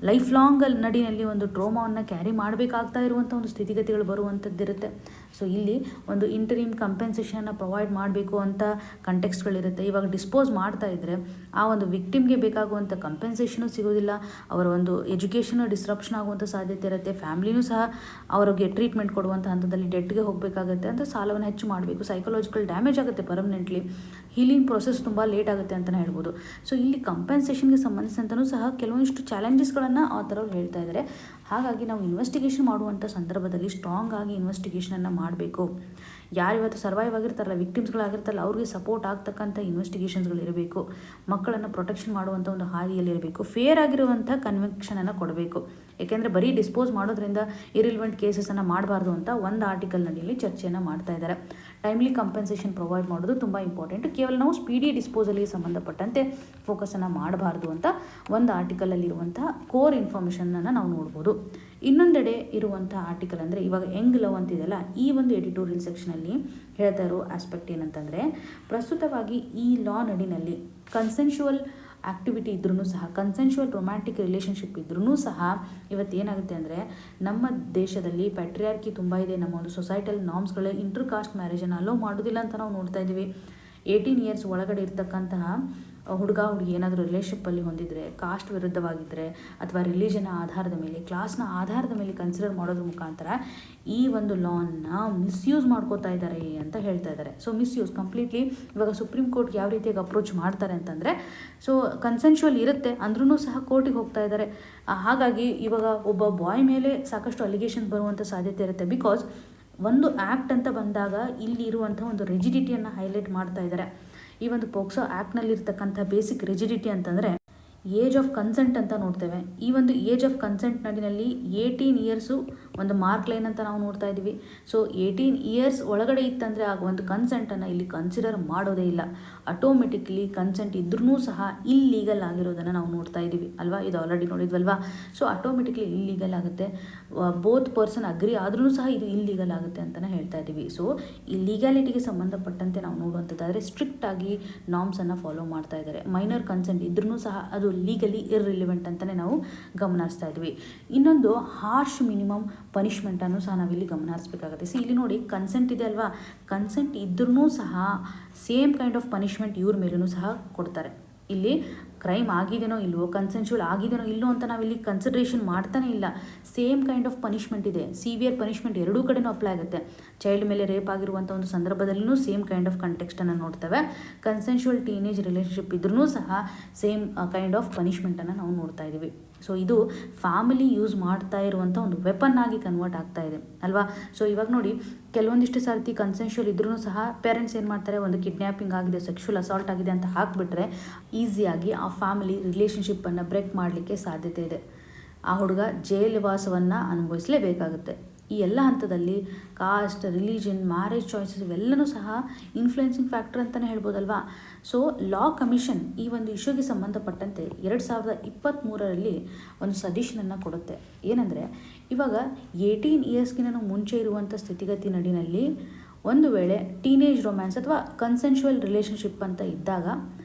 ಲೈಫ್ ಲಾಂಗ್ ನಡಿನಲ್ಲಿ ಒಂದು ಟ್ರೋಮಾವನ್ನು ಕ್ಯಾರಿ ಮಾಡಬೇಕಾಗ್ತಾ ಇರುವಂಥ ಒಂದು ಸ್ಥಿತಿಗತಿಗಳು ಬರುವಂಥದ್ದಿರುತ್ತೆ. ಸೊ ಇಲ್ಲಿ ಒಂದು ಇಂಟರಿಮ್ ಕಂಪೆನ್ಸೇಷನ್ನ ಪ್ರೊವೈಡ್ ಮಾಡಬೇಕು ಅಂತ ಕಂಟೆಕ್ಸ್ಟ್ಗಳಿರುತ್ತೆ. ಇವಾಗ ಡಿಸ್ಪೋಸ್ ಮಾಡ್ತಾ ಇದ್ದರೆ ಆ ಒಂದು ವಿಕ್ಟಿಮ್ಗೆ ಬೇಕಾಗುವಂಥ ಕಂಪೆನ್ಸೇಷನು ಸಿಗೋದಿಲ್ಲ, ಅವರ ಒಂದು ಎಜುಕೇಷನು ಡಿಸ್ರಪ್ಷನ್ ಆಗುವಂಥ ಸಾಧ್ಯತೆ ಇರುತ್ತೆ, ಫ್ಯಾಮ್ಲಿನೂ ಸಹ ಅವ್ರಿಗೆ ಟ್ರೀಟ್ಮೆಂಟ್ ಕೊಡುವಂಥ ಹಂತದಲ್ಲಿ ಡೆಟ್ಗೆ ಹೋಗಬೇಕಾಗುತ್ತೆ ಅಂತ ಸಾಲವನ್ನು ಹೆಚ್ಚು ಮಾಡಬೇಕು, ಸೈಕಲಾಜಿಕಲ್ ಡ್ಯಾಮೇಜ್ ಆಗುತ್ತೆ ಪರ್ಮನೆಂಟ್ಲಿ, ಹೀಲಿಂಗ್ ಪ್ರೊಸೆಸ್ ತುಂಬ ಲೇಟ್ ಆಗುತ್ತೆ ಅಂತಲೇ ಹೇಳ್ಬೋದು. ಸೊ ಇಲ್ಲಿ ಕಂಪೆನ್ಸೇಷನ್ಗೆ ಸಂಬಂಧಿಸಿದಂತನೂ ಸಹ ಕೆಲವೊಂದಿಷ್ಟು ಚಾಲೆಂಜಸ್ಗಳನ್ನು ಆ ಥರ ಅವ್ರು ಹೇಳ್ತಾ ಇದ್ದಾರೆ. ಹಾಗಾಗಿ ನಾವು ಇನ್ವೆಸ್ಟಿಗೇಷನ್ ಮಾಡುವಂಥ ಸಂದರ್ಭದಲ್ಲಿ ಸ್ಟ್ರಾಂಗ್ ಆಗಿ ಇನ್ವೆಸ್ಟಿಗೇಷನನ್ನು ಮಾಡಬೇಕು. ಯಾರಿವತ್ತು ಸರ್ವೈವ್ ಆಗಿರ್ತಾರಲ್ಲ, ವಿಕ್ಟಿಮ್ಸ್ಗಳಾಗಿರ್ತಾರಲ್ಲ, ಅವ್ರಿಗೆ ಸಪೋರ್ಟ್ ಆಗ್ತಕ್ಕಂಥ ಇನ್ವೆಸ್ಟಿಗೇಷನ್ಸ್ಗಳಿರಬೇಕು, ಮಕ್ಕಳನ್ನು ಪ್ರೊಟೆಕ್ಷನ್ ಮಾಡುವಂಥ ಒಂದು ಹಾದಿಯಲ್ಲಿರಬೇಕು, ಫೇರ್ ಆಗಿರುವಂಥ ಕನ್ವಿಕ್ಷನನ್ನು ಕೊಡಬೇಕು. ಏಕೆಂದರೆ ಬರೀ ಡಿಸ್ಪೋಸ್ ಮಾಡೋದ್ರಿಂದ ಇರಿಲಿವೆಂಟ್ ಕೇಸಸನ್ನು ಮಾಡಬಾರ್ದು ಅಂತ ಒಂದು ಆರ್ಟಿಕಲ್ನಲ್ಲಿ ಚರ್ಚೆಯನ್ನು ಮಾಡ್ತಾ ಇದ್ದಾರೆ. ಟೈಮ್ಲಿ ಕಂಪೆನ್ಸೇಷನ್ ಪ್ರೊವೈಡ್ ಮಾಡೋದು ತುಂಬ ಇಂಪಾರ್ಟೆಂಟ್. ಕೇವಲ ನಾವು ಸ್ಪೀಡಿ ಡಿಸ್ಪೋಸಲ್ಗೆ ಸಂಬಂಧಪಟ್ಟಂತೆ ಫೋಕಸನ್ನು ಮಾಡಬಾರ್ದು ಅಂತ ಒಂದು ಆರ್ಟಿಕಲಲ್ಲಿರುವಂತಹ ಕೋರ್ ಇನ್ಫಾರ್ಮೇಷನನ್ನು ನಾವು ನೋಡ್ಬೋದು. ಇನ್ನೊಂದೆಡೆ ಇರುವಂಥ ಆರ್ಟಿಕಲ್ ಅಂದರೆ ಇವಾಗ ಯಂಗ್ ಲವ್ ಅಂತಿದೆಯಲ್ಲ, ಈ ಒಂದು ಎಡಿಟೋರಿಯಲ್ ಸೆಕ್ಷನಲ್ಲಿ ಹೇಳ್ತಾ ಇರೋ ಆಸ್ಪೆಕ್ಟ್ ಏನಂತಂದರೆ, ಪ್ರಸ್ತುತವಾಗಿ ಈ ಲಾ ನಡಿನಲ್ಲಿ ಕನ್ಸೆನ್ಶುವಲ್ ಆ್ಯಕ್ಟಿವಿಟಿ ಇದ್ರೂ ಸಹ, ಕನ್ಸೆನ್ಶುವಲ್ ರೊಮ್ಯಾಂಟಿಕ್ ರಿಲೇಷನ್ಶಿಪ್ ಇದ್ರೂ ಸಹ ಇವತ್ತೇನಾಗುತ್ತೆ ಅಂದರೆ, ನಮ್ಮ ದೇಶದಲ್ಲಿ ಪ್ಯಾಟ್ರಿಯಾರ್ಕಿ ತುಂಬ ಇದೆ, ನಮ್ಮ ಒಂದು ಸೊಸೈಟಲ್ ನಾರ್ಮ್ಸ್ಗಳೇ ಇಂಟರ್ ಕಾಸ್ಟ್ ಮ್ಯಾರೇಜನ್ನು ಅಲೋ ಮಾಡೋದಿಲ್ಲ ಅಂತ ನಾವು ನೋಡ್ತಾ ಇದ್ದೀವಿ. 18 ಇಯರ್ಸ್ ಒಳಗಡೆ ಇರ್ತಕ್ಕಂತಹ ಹುಡುಗ ಹುಡುಗಿ ಏನಾದರೂ ರಿಲೇಷನ್ಶಿಪ್ಪಲ್ಲಿ ಹೊಂದಿದರೆ, ಕಾಸ್ಟ್ ವಿರುದ್ಧವಾಗಿದ್ದರೆ ಅಥವಾ ರಿಲಿಜನ್ನ ಆಧಾರದ ಮೇಲೆ, ಕ್ಲಾಸ್ನ ಆಧಾರದ ಮೇಲೆ ಕನ್ಸಿಡರ್ ಮಾಡೋದ್ರ ಮುಖಾಂತರ ಈ ಒಂದು ಲಾನ್ನ ಮಿಸ್ಯೂಸ್ ಮಾಡ್ಕೋತಾ ಇದ್ದಾರೆ ಅಂತ ಹೇಳ್ತಾ ಇದ್ದಾರೆ. ಸೊ ಮಿಸ್ಯೂಸ್ ಕಂಪ್ಲೀಟ್ಲಿ ಇವಾಗ ಸುಪ್ರೀಂ ಕೋರ್ಟ್ಗೆ ಯಾವ ರೀತಿಯಾಗಿ ಅಪ್ರೋಚ್ ಮಾಡ್ತಾರೆ ಅಂತಂದರೆ, ಸೊ ಕನ್ಸೆನ್ಶುವಲ್ ಇರುತ್ತೆ ಅಂದ್ರೂ ಸಹ ಕೋರ್ಟಿಗೆ ಹೋಗ್ತಾ ಇದ್ದಾರೆ. ಹಾಗಾಗಿ ಇವಾಗ ಒಬ್ಬ ಬಾಯ್ ಮೇಲೆ ಸಾಕಷ್ಟು ಅಲಿಗೇಷನ್ ಬರುವಂಥ ಸಾಧ್ಯತೆ ಇರುತ್ತೆ. ಬಿಕಾಸ್ ಒಂದು ಆ್ಯಕ್ಟ್ ಅಂತ ಬಂದಾಗ ಇಲ್ಲಿ ಇರುವಂಥ ಒಂದು ರಿಜಿಡಿಟಿಯನ್ನು ಹೈಲೈಟ್ ಮಾಡ್ತಾ ಇದ್ದಾರೆ. ಈ ಒಂದು ಪೋಕ್ಸೋ ಆ್ಯಕ್ಟ್ನಲ್ಲಿರ್ತಕ್ಕಂಥ ಬೇಸಿಕ್ ರಿಜಿಡಿಟಿ ಅಂತಂದರೆ ಏಜ್ ಆಫ್ ಕನ್ಸೆಂಟ್ ಅಂತ ನೋಡ್ತೇವೆ. ಈ ಒಂದು ಏಜ್ ಆಫ್ ಕನ್ಸೆಂಟ್ ನಡಿನಲ್ಲಿ 18 ಇಯರ್ಸು ಒಂದು ಮಾರ್ಕ್ ಲೈನ್ ಅಂತ ನಾವು ನೋಡ್ತಾ ಇದ್ದೀವಿ. ಸೊ 18 ಇಯರ್ಸ್ ಒಳಗಡೆ ಇತ್ತಂದರೆ ಆಗ ಒಂದು ಕನ್ಸೆಂಟನ್ನು ಇಲ್ಲಿ ಕನ್ಸಿಡರ್ ಮಾಡೋದೇ ಇಲ್ಲ. ಆಟೋಮೆಟಿಕ್ಲಿ ಕನ್ಸೆಂಟ್ ಇದ್ರೂ ಸಹ ಇಲ್ಲೀಗಲ್ ಆಗಿರೋದನ್ನು ನಾವು ನೋಡ್ತಾ ಇದ್ದೀವಿ ಅಲ್ವಾ, ಇದು ಆಲ್ರೆಡಿ ನೋಡಿದ್ವಲ್ವಾ. ಸೊ ಆಟೋಮೆಟಿಕ್ಲಿ ಇಲ್ಲೀಗಲ್ ಆಗುತ್ತೆ. ಬೋತ್ ಪರ್ಸನ್ ಅಗ್ರಿ ಆದ್ರೂ ಸಹ ಇದು ಇಲ್ಲೀಗಲ್ ಆಗುತ್ತೆ ಅಂತಲೇ ಹೇಳ್ತಾ ಇದ್ದೀವಿ. ಸೊ ಈ ಲೀಗಾಲಿಟಿಗೆ ಸಂಬಂಧಪಟ್ಟಂತೆ ನಾವು ನೋಡುವಂಥದ್ದಾದರೆ ಸ್ಟ್ರಿಕ್ಟಾಗಿ ನಾರ್ಮ್ಸನ್ನು ಫಾಲೋ ಮಾಡ್ತಾ ಇದ್ದಾರೆ. ಮೈನರ್ ಕನ್ಸೆಂಟ್ ಇದ್ರೂ ಸಹ ಅದು ಲೀಗಲಿ ಇರ್ರಿಲಿವೆಂಟ್ ಅಂತಲೇ ನಾವು ಗಮನಿಸ್ತಾ ಇದ್ವಿ. ಇನ್ನೊಂದು ಹಾರ್ಶ್ ಮಿನಿಮಮ್ ಪನಿಷ್ಮೆಂಟನ್ನು ಸಹ ನಾವಿಲ್ಲಿ ಗಮನಿಸಬೇಕಾಗುತ್ತೆ. ಇಲ್ಲಿ ನೋಡಿ, ಕನ್ಸೆಂಟ್ ಇದೆ ಅಲ್ವಾ, ಕನ್ಸೆಂಟ್ ಇದ್ರೂ ಸಹ ಸೇಮ್ ಕೈಂಡ್ ಆಫ್ ಪನಿಷ್ಮೆಂಟ್ ಇವ್ರ ಮೇಲೂ ಸಹ ಕೊಡ್ತಾರೆ. ಇಲ್ಲಿ ಕ್ರೈಮ್ ಆಗಿದೆನೋ ಇಲ್ವೋ, ಕನ್ಸೆನ್ಶುವಲ್ ಆಗಿದೆನೋ ಇಲ್ಲೋ ಅಂತ ನಾವಿಲ್ಲಿ ಕನ್ಸಿಡ್ರೇಷನ್ ಮಾಡ್ತಾನೆ ಇಲ್ಲ. ಸೇಮ್ ಕೈಂಡ್ ಆಫ್ ಪನಿಷ್ಮೆಂಟ್ ಇದೆ, ಸಿವಿಯರ್ ಪನಿಷ್ಮೆಂಟ್ ಎರಡೂ ಕಡೆನೂ ಅಪ್ಲೈ ಆಗುತ್ತೆ. ಚೈಲ್ಡ್ ಮೇಲೆ ರೇಪ್ ಆಗಿರುವಂಥ ಒಂದು ಸಂದರ್ಭದಲ್ಲೂ ಸೇಮ್ ಕೈಂಡ್ ಆಫ್ ಕಂಟೆಕ್ಸ್ಟನ್ನು ನೋಡ್ತೇವೆ. ಕನ್ಸೆನ್ಶುವಲ್ ಟೀನೇಜ್ ರಿಲೇಷನ್ಶಿಪ್ ಇದ್ರೂ ಸಹ ಸೇಮ್ ಕೈಂಡ್ ಆಫ್ ಪನಿಷ್ಮೆಂಟನ್ನು ನಾವು ನೋಡ್ತಾ ಇದ್ದೀವಿ. ಸೊ ಇದು ಫ್ಯಾಮಿಲಿ ಯೂಸ್ ಮಾಡ್ತಾ ಇರುವಂಥ ಒಂದು ವೆಪನ್ ಆಗಿ ಕನ್ವರ್ಟ್ ಆಗ್ತಾ ಇದೆ ಅಲ್ವಾ. ಸೊ ಇವಾಗ ನೋಡಿ, ಕೆಲವೊಂದಿಷ್ಟು ಸರ್ತಿ ಕನ್ಸೆನ್ಶುವಲ್ ಇದ್ರೂ ಸಹ ಪೇರೆಂಟ್ಸ್ ಏನು ಮಾಡ್ತಾರೆ, ಒಂದು ಕಿಡ್ನ್ಯಾಪಿಂಗ್ ಆಗಿದೆ, ಸೆಕ್ಷುವಲ್ ಅಸಾಲ್ಟ್ ಆಗಿದೆ ಅಂತ ಹಾಕಿಬಿಟ್ರೆ ಈಸಿಯಾಗಿ ಆ ಫ್ಯಾಮಿಲಿ ರಿಲೇಷನ್ಶಿಪ್ಪನ್ನು ಬ್ರೇಕ್ ಮಾಡಲಿಕ್ಕೆ ಸಾಧ್ಯತೆ ಇದೆ. ಆ ಹುಡುಗ ಜೈಲುವಾಸವನ್ನು ಅನುಭವಿಸಲೇಬೇಕಾಗುತ್ತೆ. ಈ ಎಲ್ಲ ಹಂತದಲ್ಲಿ ಕಾಸ್ಟ್, ರಿಲಿಜನ್, ಮ್ಯಾರೇಜ್ ಚಾಯ್ಸಸ್ ಇವೆಲ್ಲವೂ ಸಹ ಇನ್ಫ್ಲುಯೆನ್ಸಿಂಗ್ ಫ್ಯಾಕ್ಟರ್ ಅಂತಲೇ ಹೇಳ್ಬೋದಲ್ವಾ. ಸೊ ಲಾ ಕಮಿಷನ್ ಈ ಒಂದು ಇಶ್ಯೂಗೆ ಸಂಬಂಧಪಟ್ಟಂತೆ 2023ರಲ್ಲಿ ಒಂದು ಸಜೆಷನನ್ನು ಕೊಡುತ್ತೆ. ಏನಂದರೆ, ಇವಾಗ 18 ಇಯರ್ಸ್ಗಿನ ಮುಂಚೆ ಇರುವಂಥ ಸ್ಥಿತಿಗತಿ ನಡಿನಲ್ಲಿ ಒಂದು ವೇಳೆ ಟೀನೇಜ್ ರೊಮ್ಯಾನ್ಸ್ ಅಥವಾ ಕನ್ಸೆನ್ಶುವಲ್ ರಿಲೇಷನ್ಶಿಪ್ ಅಂತ ಇದ್ದಾಗ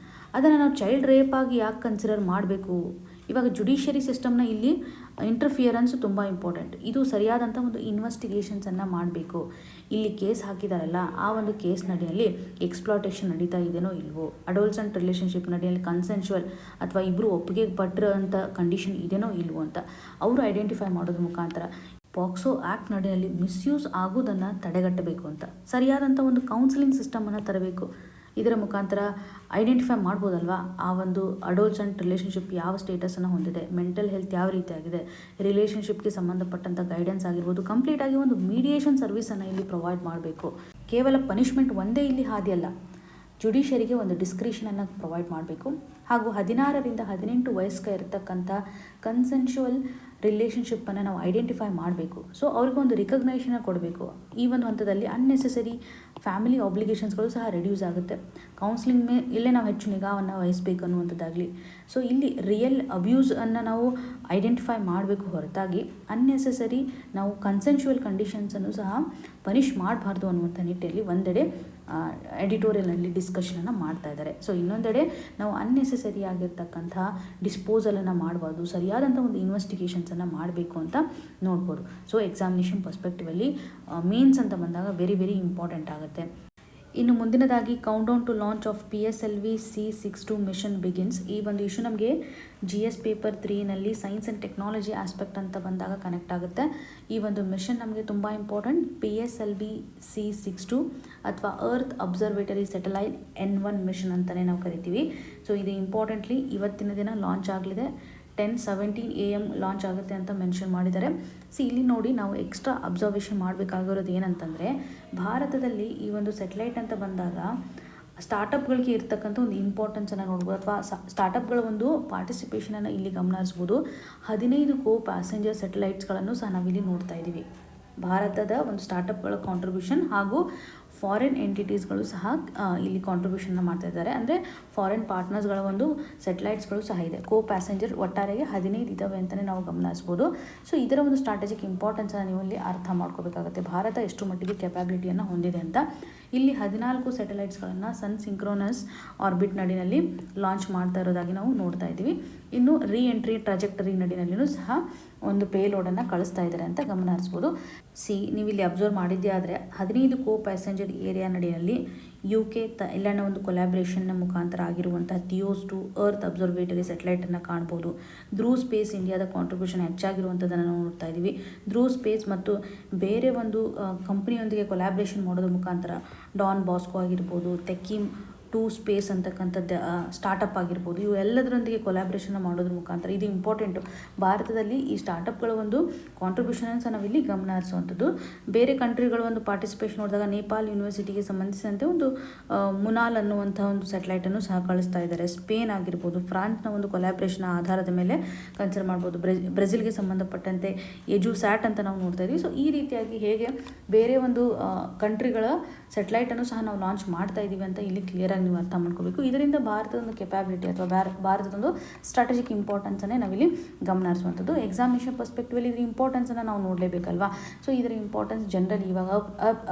ಅದನ್ನು ನಾವು ಚೈಲ್ಡ್ ರೇಪ್ ಆಗಿ ಯಾಕೆ ಕನ್ಸಿಡರ್ ಮಾಡಬೇಕು. ಇವಾಗ ಜುಡಿಷಿಯರಿ ಸಿಸ್ಟಮ್ನ ಇಲ್ಲಿ ಇಂಟರ್ಫಿಯರೆನ್ಸ್ ತುಂಬ ಇಂಪಾರ್ಟೆಂಟ್. ಇದು ಸರಿಯಾದಂಥ ಒಂದು ಇನ್ವೆಸ್ಟಿಗೇಷನ್ಸನ್ನು ಮಾಡಬೇಕು. ಇಲ್ಲಿ ಕೇಸ್ ಹಾಕಿದಾರಲ್ಲ, ಆ ಒಂದು ಕೇಸ್ ನಡಿಯಲ್ಲಿ ಎಕ್ಸ್ಪ್ಲಾಟೇಷನ್ ನಡೀತಾ ಇದೆಯೋ ಇಲ್ವೋ, ಅಡೋಲ್ಸೆಂಟ್ ರಿಲೇಷನ್ಶಿಪ್ ನಡಿಯಲ್ಲಿ ಕನ್ಸೆನ್ಶುವಲ್ ಅಥವಾ ಇಬ್ಬರು ಒಪ್ಪಿಗೆ ಪಟ್ಟಿರೋಂಥ ಕಂಡೀಷನ್ ಇದೆಯೋ ಇಲ್ವೋ ಅಂತ ಅವರು ಐಡೆಂಟಿಫೈ ಮಾಡೋದ್ರ ಮುಖಾಂತರ ಪಾಕ್ಸೋ ಆ್ಯಕ್ಟ್ ನಡಿಯಲ್ಲಿ ಮಿಸ್ಯೂಸ್ ಆಗೋದನ್ನು ತಡೆಗಟ್ಟಬೇಕು ಅಂತ ಸರಿಯಾದಂಥ ಒಂದು ಕೌನ್ಸಿಲಿಂಗ್ ಸಿಸ್ಟಮನ್ನು ತರಬೇಕು. ಇದರ ಮುಖಾಂತರ ಐಡೆಂಟಿಫೈ ಮಾಡ್ಬೋದಲ್ವಾ ಆ ಒಂದು ಅಡೋಲ್ಸೆಂಟ್ ರಿಲೇಷನ್ಶಿಪ್ ಯಾವ ಸ್ಟೇಟಸನ್ನು ಹೊಂದಿದೆ, ಮೆಂಟಲ್ ಹೆಲ್ತ್ ಯಾವ ರೀತಿಯಾಗಿದೆ, ರಿಲೇಷನ್ಶಿಪ್ಗೆ ಸಂಬಂಧಪಟ್ಟಂಥ ಗೈಡೆನ್ಸ್ ಆಗಿರ್ಬೋದು. ಕಂಪ್ಲೀಟಾಗಿ ಒಂದು ಮೀಡಿಯೇಷನ್ ಸರ್ವಿಸನ್ನು ಇಲ್ಲಿ ಪ್ರೊವೈಡ್ ಮಾಡಬೇಕು. ಕೇವಲ ಪನಿಷ್ಮೆಂಟ್ ಒಂದೇ ಇಲ್ಲಿ ಹಾದಿಯಲ್ಲ, ಜುಡಿಷರಿಗೆ ಒಂದು ಡಿಸ್ಕ್ರಿಷನನ್ನು ಪ್ರೊವೈಡ್ ಮಾಡಬೇಕು. ಹಾಗೂ 16ರಿಂದ 18 ವಯಸ್ಕ ಇರತಕ್ಕಂಥ ಕನ್ಸೆನ್ಶುವಲ್ ರಿಲೇಷನ್ಶಿಪ್ಪನ್ನು ನಾವು ಐಡೆಂಟಿಫೈ ಮಾಡಬೇಕು. ಸೊ ಅವ್ರಿಗೆ ಒಂದು ರಿಕಗ್ನೈಷನ್ ಕೊಡಬೇಕು. ಈ ಒಂದು ಹಂತದಲ್ಲಿ ಅನ್ನೆಸೆಸರಿ ಫ್ಯಾಮಿಲಿ ಆಬ್ಲಿಗೇಷನ್ಸ್ಗಳು ಸಹ ರೆಡ್ಯೂಸ್ ಆಗುತ್ತೆ. ಕೌನ್ಸಿಲಿಂಗ್ ಇಲ್ಲೇ ನಾವು ಹೆಚ್ಚು ನಿಗಾವನ್ನು ವಹಿಸಬೇಕು ಅನ್ನುವಂಥದ್ದಾಗಲಿ. ಸೊ ಇಲ್ಲಿ ರಿಯಲ್ ಅಬ್ಯೂಸನ್ನು ನಾವು ಐಡೆಂಟಿಫೈ ಮಾಡಬೇಕು ಹೊರತಾಗಿ ಅನ್ನೆಸೆಸರಿ ನಾವು ಕನ್ಸೆನ್ಶುವಲ್ ಕಂಡೀಷನ್ಸನ್ನು ಸಹ ಪನಿಷ್ ಮಾಡಬಾರ್ದು ಅನ್ನುವಂಥ ನಿಟ್ಟಿನಲ್ಲಿ ಒಂದೆಡೆ ಎಡಿಟೋರಿಯಲ್ನಲ್ಲಿ ಡಿಸ್ಕಷನನ್ನು ಮಾಡ್ತಾ ಇದ್ದಾರೆ. ಸೊ ಇನ್ನೊಂದೆಡೆ ನಾವು ಅನ್ನೆಸೆಸರಿ ಆಗಿರ್ತಕ್ಕಂಥ ಡಿಸ್ಪೋಸಲನ್ನು ಮಾಡಬಾರ್ದು, ಸರಿಯಾದಂಥ ಒಂದು ಇನ್ವೆಸ್ಟಿಗೇಷನ್ಸನ್ನು ಮಾಡಬೇಕು ಅಂತ ನೋಡ್ಬೋದು. ಸೊ ಎಕ್ಸಾಮಿನೇಷನ್ ಪರ್ಸ್ಪೆಕ್ಟಿವಲ್ಲಿ ಮೇನ್ಸ್ ಅಂತ ಬಂದಾಗ ವೆರಿ ಇಂಪಾರ್ಟೆಂಟ್ ಆಗುತ್ತೆ. ಇನ್ನು ಮುಂದಿನದಾಗಿ countdown to launch of PSLV C62 mission begins. ಈ ಒಂದು ಇಶ್ಯೂ ನಮಗೆ GS ಪೇಪರ್ 3ನಲ್ಲಿ ಸೈನ್ಸ್ ಆ್ಯಂಡ್ ಟೆಕ್ನಾಲಜಿ ಆಸ್ಪೆಕ್ಟ್ ಅಂತ ಬಂದಾಗ ಕನೆಕ್ಟ್ ಆಗುತ್ತೆ. ಈ ಒಂದು ಮಿಷನ್ ನಮಗೆ ತುಂಬ ಇಂಪಾರ್ಟೆಂಟ್. PSLV C62 ಅಥವಾ earth observatory satellite N1 mission ಅಂತಲೇ ನಾವು ಕರಿತೀವಿ. ಸೊ ಇದು ಇಂಪಾರ್ಟೆಂಟ್ಲಿ ಇವತ್ತಿನ ದಿನ ಲಾಂಚ್ ಆಗಲಿದೆ. 10:17 AM ಲಾಂಚ್ ಆಗುತ್ತೆ ಅಂತ ಮೆನ್ಷನ್ ಮಾಡಿದ್ದಾರೆ. ಇಲ್ಲಿ ನೋಡಿ, ನಾವು ಎಕ್ಸ್ಟ್ರಾ ಅಬ್ಸರ್ವೇಷನ್ ಮಾಡಬೇಕಾಗಿರೋದು ಏನಂತಂದರೆ, ಭಾರತದಲ್ಲಿ ಈ ಒಂದು ಸ್ಯಾಟಲೈಟ್ ಅಂತ ಬಂದಾಗ ಸ್ಟಾರ್ಟಪ್ಗಳಿಗೆ ಇರ್ತಕ್ಕಂಥ ಒಂದು ಇಂಪಾರ್ಟೆನ್ಸನ್ನು ನೋಡ್ಬೋದು, ಅಥವಾ ಸ್ಟಾರ್ಟಪ್ಗಳ ಒಂದು ಪಾರ್ಟಿಸಿಪೇಷನನ್ನು ಇಲ್ಲಿ ಗಮನಿಸ್ಬೋದು. 15 ಕೋ ಪ್ಯಾಸೆಂಜರ್ ಸ್ಯಾಟಲೈಟ್ಸ್ಗಳನ್ನು ಸಹ ನಾವಿಲ್ಲಿ ನೋಡ್ತಾ ಇದ್ದೀವಿ. ಭಾರತದ ಒಂದು ಸ್ಟಾರ್ಟಪ್ಗಳ ಕಾಂಟ್ರಿಬ್ಯೂಷನ್ ಹಾಗೂ ಫಾರಿನ್ ಎಂಟಿಟೀಸ್ಗಳು ಸಹ ಇಲ್ಲಿ ಕಾಂಟ್ರಿಬ್ಯೂಷನ್ನ ಮಾಡ್ತಾ ಇದ್ದಾರೆ. ಅಂದರೆ ಫಾರಿನ್ ಪಾರ್ಟ್ನರ್ಸ್ಗಳ ಒಂದು ಸ್ಯಾಟಲೈಟ್ಸ್ಗಳು ಸಹ ಇದೆ. ಕೋ ಪ್ಯಾಸೆಂಜರ್ ಒಟ್ಟಾರೆಗೆ 15 ಇದ್ದಾವೆ ಅಂತಲೇ ನಾವು ಗಮನಿಸ್ಬೋದು. ಸೊ ಇದರ ಒಂದು ಸ್ಟ್ರಾಟಜಿಕ್ ಇಂಪಾರ್ಟೆನ್ಸನ್ನು ನೀವು ಇಲ್ಲಿ ಅರ್ಥ ಮಾಡ್ಕೋಬೇಕಾಗುತ್ತೆ. ಭಾರತ ಎಷ್ಟು ಮಟ್ಟಿಗೆ ಕೆಪಾಬಿಲಿಟಿಯನ್ನು ಹೊಂದಿದೆ ಅಂತ. ಇಲ್ಲಿ 14 ಸ್ಯಾಟಲೈಟ್ಸ್ಗಳನ್ನು ಸನ್ ಸಿಂಕ್ರೋನಸ್ ಆರ್ಬಿಟ್ ನಡಿನಲ್ಲಿ ಲಾಂಚ್ ಮಾಡ್ತಾ ಇರೋದಾಗಿ ನಾವು ನೋಡ್ತಾ ಇದ್ದೀವಿ. ಇನ್ನು ರೀಎಂಟ್ರಿ ಟ್ರಾಜೆಕ್ಟರಿ ನಡಿನಲ್ಲಿಯೂ ಸಹ ಒಂದು ಪೇಲೋಡನ್ನು ಕಳಿಸ್ತಾ ಇದ್ದಾರೆ ಅಂತ ಗಮನ ಹರಿಸ್ಬೋದು. ನೀವು ಇಲ್ಲಿ ಅಬ್ಸರ್ವ್ ಮಾಡಿದ್ದೇ ಆದರೆ 15 ಕೋ ಪ್ಯಾಸೆಂಜರ್ ಏರಿಯಾ ನಡಿನಲ್ಲಿ UK ಥೈಲ್ಯಾಂಡ್ನ ಒಂದು ಕೊಲ್ಯಾಬ್ರೇಷನ್ನ ಮುಖಾಂತರ ಆಗಿರುವಂಥ ಥಿಯೋಸ್-2 ಅರ್ತ್ ಅಬ್ಸರ್ವೇಟರಿ ಸ್ಯಾಟಲೈಟನ್ನು ಕಾಣ್ಬೋದು. ಧ್ರುವ್ ಸ್ಪೇಸ್ ಇಂಡಿಯಾದ ಕಾಂಟ್ರಿಬ್ಯೂಷನ್ ಹೆಚ್ಚಾಗಿರುವಂಥದ್ದನ್ನು ನಾವು ನೋಡ್ತಾ ಇದ್ದೀವಿ. ಧ್ರುವ್ ಸ್ಪೇಸ್ ಮತ್ತು ಬೇರೆ ಒಂದು ಕಂಪ್ನಿಯೊಂದಿಗೆ ಕೊಲ್ಯಾಬ್ರೇಷನ್ ಮಾಡೋದ್ರ ಮುಖಾಂತರ ಡಾನ್ ಬಾಸ್ಕೋ ಆಗಿರ್ಬೋದು, ತೆಕ್ಕಿಮ್ 2 ಸ್ಪೇಸ್ ಅಂತಕ್ಕಂಥದ್ದು ಸ್ಟಾರ್ಟಪ್ ಆಗಿರ್ಬೋದು, ಇವು ಎಲ್ಲದರೊಂದಿಗೆ ಕೊಲ್ಯಾಬ್ರೇಷನ್ ಮಾಡೋದ್ರ ಮುಖಾಂತರ ಇದು ಇಂಪಾರ್ಟೆಂಟು. ಭಾರತದಲ್ಲಿ ಈ ಸ್ಟಾರ್ಟಪ್ಗಳ ಒಂದು ಕಾಂಟ್ರಿಬ್ಯೂಷನ್ ಸಹ ನಾವಿಲ್ಲಿ ಗಮನ ಹರಿಸುವಂಥದ್ದು. ಬೇರೆ ಕಂಟ್ರಿಗಳ ಒಂದು ಪಾರ್ಟಿಸಿಪೇಷನ್ ನೋಡಿದಾಗ ನೇಪಾಲ್ ಯೂನಿವರ್ಸಿಟಿಗೆ ಸಂಬಂಧಿಸಿದಂತೆ ಒಂದು ಮುನಾಲ್ ಅನ್ನುವಂಥ ಒಂದು ಸ್ಯಾಟಲೈಟನ್ನು ಸಹ ಕಳಿಸ್ತಾ ಇದ್ದಾರೆ. ಸ್ಪೇನ್ ಆಗಿರ್ಬೋದು, ಫ್ರಾನ್ಸ್ನ ಒಂದು ಕೊಲ್ಯಾಬ್ರೇಷನ್ ಆಧಾರದ ಮೇಲೆ ಕನ್ಸಿಡರ್ ಮಾಡ್ಬೋದು. ಬ್ರೆಜಿಲ್ಗೆ ಸಂಬಂಧಪಟ್ಟಂತೆ ಎಜುಸ್ಯಾಟ್ ಅಂತ ನಾವು ನೋಡ್ತಾ ಇದ್ದೀವಿ. ಸೊ ಈ ರೀತಿಯಾಗಿ ಹೇಗೆ ಬೇರೆ ಒಂದು ಕಂಟ್ರಿಗಳ ಸ್ಯಾಟಲೈಟನ್ನು ಸಹ ನಾವು ಲಾಂಚ್ ಮಾಡ್ತಾ ಇದ್ದೀವಿ ಅಂತ ಇಲ್ಲಿ ಕ್ಲಿಯರ್ ನೀವು ಅರ್ಥ ಮಾಡ್ಕೋಬೇಕು. ಇದರಿಂದ ಭಾರತದ ಒಂದು ಕೆಪಾಬಿಲಿಟಿ ಅಥವಾ ಭಾರತದೊಂದು ಸ್ಟ್ರಾಟಜಿಕ್ ಇಂಪಾರ್ಟೆನ್ಸನ್ನೇ ನಾವಿಲ್ಲಿ ಗಮನ ಹರಿಸುವಂಥದ್ದು. ಎಕ್ಸಾಮಿನೇಷನ್ ಪರ್ಸ್ಪೆಕ್ಟಿವಲ್ಲಿ ಇದರ ಇಂಪಾರ್ಟೆನ್ಸನ್ನು ನಾವು ನೋಡಲೇಬೇಕಲ್ವಾ. ಸೊ ಇದರ ಇಂಪಾರ್ಟೆನ್ಸ್ ಜನರಲ್ ಇವಾಗ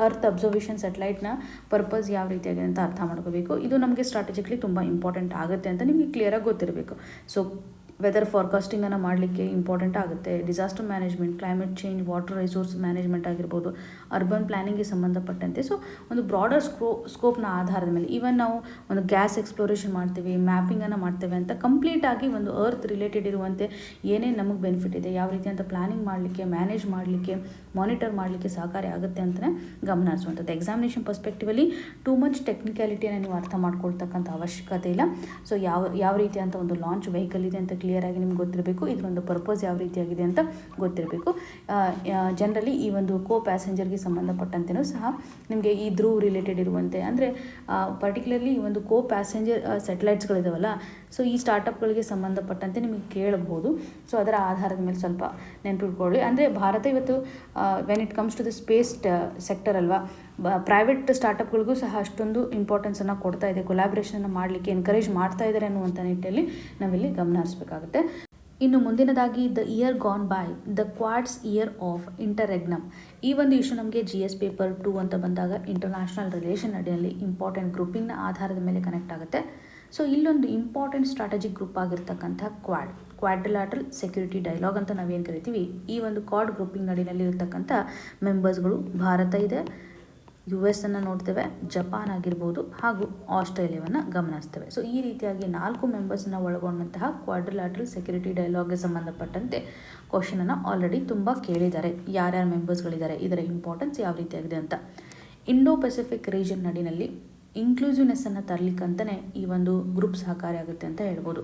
ಅರ್ತ್ ಅಬ್ಸರ್ವೇಷನ್ ಸ್ಯಾಟಲೈಟ್ನ ಪರ್ಪಸ್ ಯಾವ ರೀತಿಯಾಗಿದೆ ಅಂತ ಅರ್ಥ ಮಾಡ್ಕೋಬೇಕು. ಇದು ನಮಗೆ ಸ್ಟ್ರಾಟಜಿಕ್ಲಿ ತುಂಬ ಇಂಪಾರ್ಟೆಂಟ್ ಆಗುತ್ತೆ ಅಂತ ನಿಮಗೆ ಕ್ಲಿಯರಾಗಿ ಗೊತ್ತಿರಬೇಕು. ಸೊ ವೆದರ್ ಫಾರ್ಕಾಸ್ಟಿಂಗನ್ನು ಮಾಡಲಿಕ್ಕೆ ಇಂಪಾರ್ಟೆಂಟ್ ಆಗುತ್ತೆ. Disaster management, climate change, water resource management ಆಗಿರ್ಬೋದು, ಅರ್ಬನ್ ಪ್ಲಾನಿಂಗ್ಗೆ ಸಂಬಂಧಪಟ್ಟಂತೆ. ಸೊ ಒಂದು ಬ್ರಾಡರ್ ಸ್ಕೋಪ್ನ ಆಧಾರದ ಮೇಲೆ ಈವನ್ ನಾವು ಒಂದು ಗ್ಯಾಸ್ ಎಕ್ಸ್ಪ್ಲೋರೇಷನ್ ಮಾಡ್ತೀವಿ, ಮ್ಯಾಪಿಂಗನ್ನು ಮಾಡ್ತೇವೆ ಅಂತ ಕಂಪ್ಲೀಟಾಗಿ ಒಂದು ಅರ್ತ್ ರಿಲೇಟೆಡ್ ಇರುವಂತೆ ಏನೇನು ನಮಗೆ ಬೆನಿಫಿಟ್ ಇದೆ, ಯಾವ ರೀತಿ ಅಂತ ಪ್ಲಾನಿಂಗ್ ಮಾಡಲಿಕ್ಕೆ, ಮ್ಯಾನೇಜ್ ಮಾಡಲಿಕ್ಕೆ, ಮಾನಿಟರ್ ಮಾಡಲಿಕ್ಕೆ ಸಹಕಾರಿ ಆಗುತ್ತೆ ಅಂತಲೇ ಗಮನ ಹರಿಸುವಂಥದ್ದು. ಎಕ್ಸಾಮಿನೇಷನ್ ಪರ್ಸ್ಪೆಕ್ಟಿವಲ್ಲಿ ಟೂ ಮಚ್ ಟೆಕ್ನಿಕ್ಯಾಲಿಟಿಯನ್ನು ನೀವು ಅರ್ಥ ಮಾಡ್ಕೊಳ್ತಕ್ಕಂಥ ಅವಶ್ಯಕತೆ ಇಲ್ಲ. ಸೊ ಯಾವ ರೀತಿ ಅಂತ ಒಂದು ಲಾಂಚ್ ವೆಹಿಕಲ್ ಇದೆ ಅಂತ ಕ್ಲಿಯರ್ ಆಗಿ ನಿಮ್ಗೆ ಗೊತ್ತಿರಬೇಕು. ಇದರೊಂದು ಪರ್ಪಸ್ ಯಾವ ರೀತಿಯಾಗಿದೆ ಅಂತ ಗೊತ್ತಿರಬೇಕು. ಜನರಲಿ ಈ ಒಂದು ಕೋ ಪ್ಯಾಸೆಂಜರ್ಗೆ ಸಂಬಂಧಪಟ್ಟಂತೆಯೂ ಸಹ ನಿಮಗೆ ಈ ಧ್ರುವ್ ರಿಲೇಟೆಡ್ ಇರುವಂತೆ, ಅಂದರೆ ಪರ್ಟಿಕ್ಯುಲರ್ಲಿ ಈ ಒಂದು ಕೋ ಪ್ಯಾಸೆಂಜರ್ ಸೆಟಲೈಟ್ಸ್ಗಳಿದಾವಲ್ಲ, ಸೊ ಈ ಸ್ಟಾರ್ಟಪ್ಗಳಿಗೆ ಸಂಬಂಧಪಟ್ಟಂತೆ ನಿಮಗೆ ಕೇಳಬಹುದು. ಸೊ ಅದರ ಆಧಾರದ ಮೇಲೆ ಸ್ವಲ್ಪ ನೆನಪಿಟ್ಕೊಳ್ಳಿ. ಅಂದರೆ ಭಾರತ ಇವತ್ತು when it comes to the space sector ಅಲ್ವಾ, ಪ್ರೈವೇಟ್ ಸ್ಟಾರ್ಟಪ್ಗಳಿಗೂ ಸಹ ಅಷ್ಟೊಂದು ಇಂಪಾರ್ಟೆನ್ಸನ್ನು ಕೊಡ್ತಾ ಇದೆ, ಕೊಲ್ಯಾಬ್ರೇಷನ್ ಮಾಡಲಿಕ್ಕೆ ಎನ್ಕರೇಜ್ ಮಾಡ್ತಾ ಇದ್ದಾರೆ ಅನ್ನುವಂಥ ನಿಟ್ಟಿನಲ್ಲಿ ನಾವಿಲ್ಲಿ ಗಮನ ಹರಿಸಬೇಕಾಗುತ್ತೆ. ಇನ್ನು ಮುಂದಿನದಾಗಿ the year gone by, the quad's year of interregnum. ಈ ಒಂದು ಇಶ್ಯೂ ನಮಗೆ GS ಪೇಪರ್ 2 ಅಂತ ಬಂದಾಗ ಇಂಟರ್ನ್ಯಾಷನಲ್ ರಿಲೇಷನ್ ಅಡಿಯಲ್ಲಿ ಇಂಪಾರ್ಟೆಂಟ್ ಗ್ರೂಪಿಂಗ್ನ ಆಧಾರದ ಮೇಲೆ ಕನೆಕ್ಟ್ ಆಗುತ್ತೆ. ಸೊ ಇಲ್ಲೊಂದು ಇಂಪಾರ್ಟೆಂಟ್ ಸ್ಟ್ರಾಟಜಿಕ್ ಗ್ರೂಪ್ ಆಗಿರ್ತಕ್ಕಂಥ ಕ್ವಾಡ್ರಿಲ್ಯಾಟ್ರಲ್ ಸೆಕ್ಯೂರಿಟಿ ಡೈಲಾಗ್ ಅಂತ ನಾವೇನು ಕರಿತೀವಿ, ಈ ಒಂದು ಕ್ವಾಡ್ ಗ್ರೂಪಿಂಗ್ ನಡಿನಲ್ಲಿ ಇರತಕ್ಕಂಥ ಮೆಂಬರ್ಸ್ಗಳು ಭಾರತ ಇದೆ, US ಅನ್ನು ನೋಡ್ತೇವೆ, ಜಪಾನ್ ಆಗಿರ್ಬೋದು, ಹಾಗೂ ಆಸ್ಟ್ರೇಲಿಯಾವನ್ನು ಗಮನಿಸ್ತೇವೆ. ಸೊ ಈ ರೀತಿಯಾಗಿ 4 ಮೆಂಬರ್ಸನ್ನು ಒಳಗೊಂಡಂತಹ ಕ್ವಾಡ್ರಿಲ್ಯಾಟ್ರಲ್ ಸೆಕ್ಯೂರಿಟಿ ಡೈಲಾಗ್ಗೆ ಸಂಬಂಧಪಟ್ಟಂತೆ ಕ್ವಶನನ್ನು ಆಲ್ರೆಡಿ ತುಂಬ ಕೇಳಿದ್ದಾರೆ. ಯಾರ್ಯಾರು ಮೆಂಬರ್ಸ್ಗಳಿದ್ದಾರೆ, ಇದರ ಇಂಪಾರ್ಟೆನ್ಸ್ ಯಾವ ರೀತಿಯಾಗಿದೆ ಅಂತ. ಇಂಡೋ ಪೆಸಿಫಿಕ್ ರೀಜನ್ ನಡಿನಲ್ಲಿ ಇನ್ಕ್ಲೂಸಿವ್ನೆಸ್ಸನ್ನು ತರಲಿಕ್ಕಂತಲೇ ಈ ಒಂದು ಗ್ರೂಪ್ ಸಹಕಾರಿಯಾಗುತ್ತೆ ಅಂತ ಹೇಳ್ಬೋದು.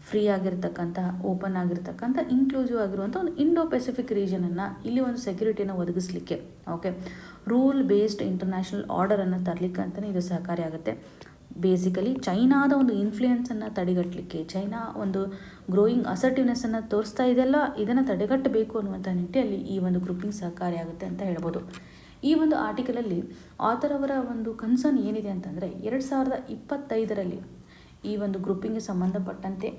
ಫ್ರೀ ಆಗಿರ್ತಕ್ಕಂಥ, ಓಪನ್ ಆಗಿರ್ತಕ್ಕಂಥ, ಇನ್ಕ್ಲೂಸಿವ್ ಆಗಿರುವಂಥ ಒಂದು ಇಂಡೋ ಪೆಸಿಫಿಕ್ ರೀಜನನ್ನು ಇಲ್ಲಿ ಒಂದು ಸೆಕ್ಯೂರಿಟಿಯನ್ನು ಒದಗಿಸಲಿಕ್ಕೆ, ಓಕೆ, ರೂಲ್ ಬೇಸ್ಡ್ ಇಂಟರ್ನ್ಯಾಷನಲ್ ಆರ್ಡರನ್ನು ತರಲಿಕ್ಕಂತಲೇ ಇದು ಸಹಕಾರಿಯಾಗುತ್ತೆ. ಬೇಸಿಕಲಿ ಚೈನಾದ ಒಂದು ಇನ್ಫ್ಲೂಯೆನ್ಸನ್ನು ತಡೆಗಟ್ಟಲಿಕ್ಕೆ, ಚೈನಾ ಒಂದು ಗ್ರೋಯಿಂಗ್ ಅಸರ್ಟಿವ್ನೆಸ್ಸನ್ನು ತೋರಿಸ್ತಾ ಇದೆಯಲ್ಲ, ಇದನ್ನು ತಡೆಗಟ್ಟಬೇಕು ಅನ್ನುವಂಥ ನಿಟ್ಟಿನಲ್ಲಿ ಈ ಒಂದು ಗ್ರೂಪಿಂಗ್ ಸಹಕಾರಿಯಾಗುತ್ತೆ ಅಂತ ಹೇಳ್ಬೋದು. ಈ ಒಂದು ಆರ್ಟಿಕಲಲ್ಲಿ ಆಥರ್ ಅವರ ಒಂದು ಕನ್ಸರ್ನ್ ಏನಿದೆ ಅಂತಂದರೆ 2025ರಲ್ಲಿ ಈ ಒಂದು ಗ್ರೂಪಿಂಗ್ಗೆ ಸಂಬಂಧಪಟ್ಟಂತೆ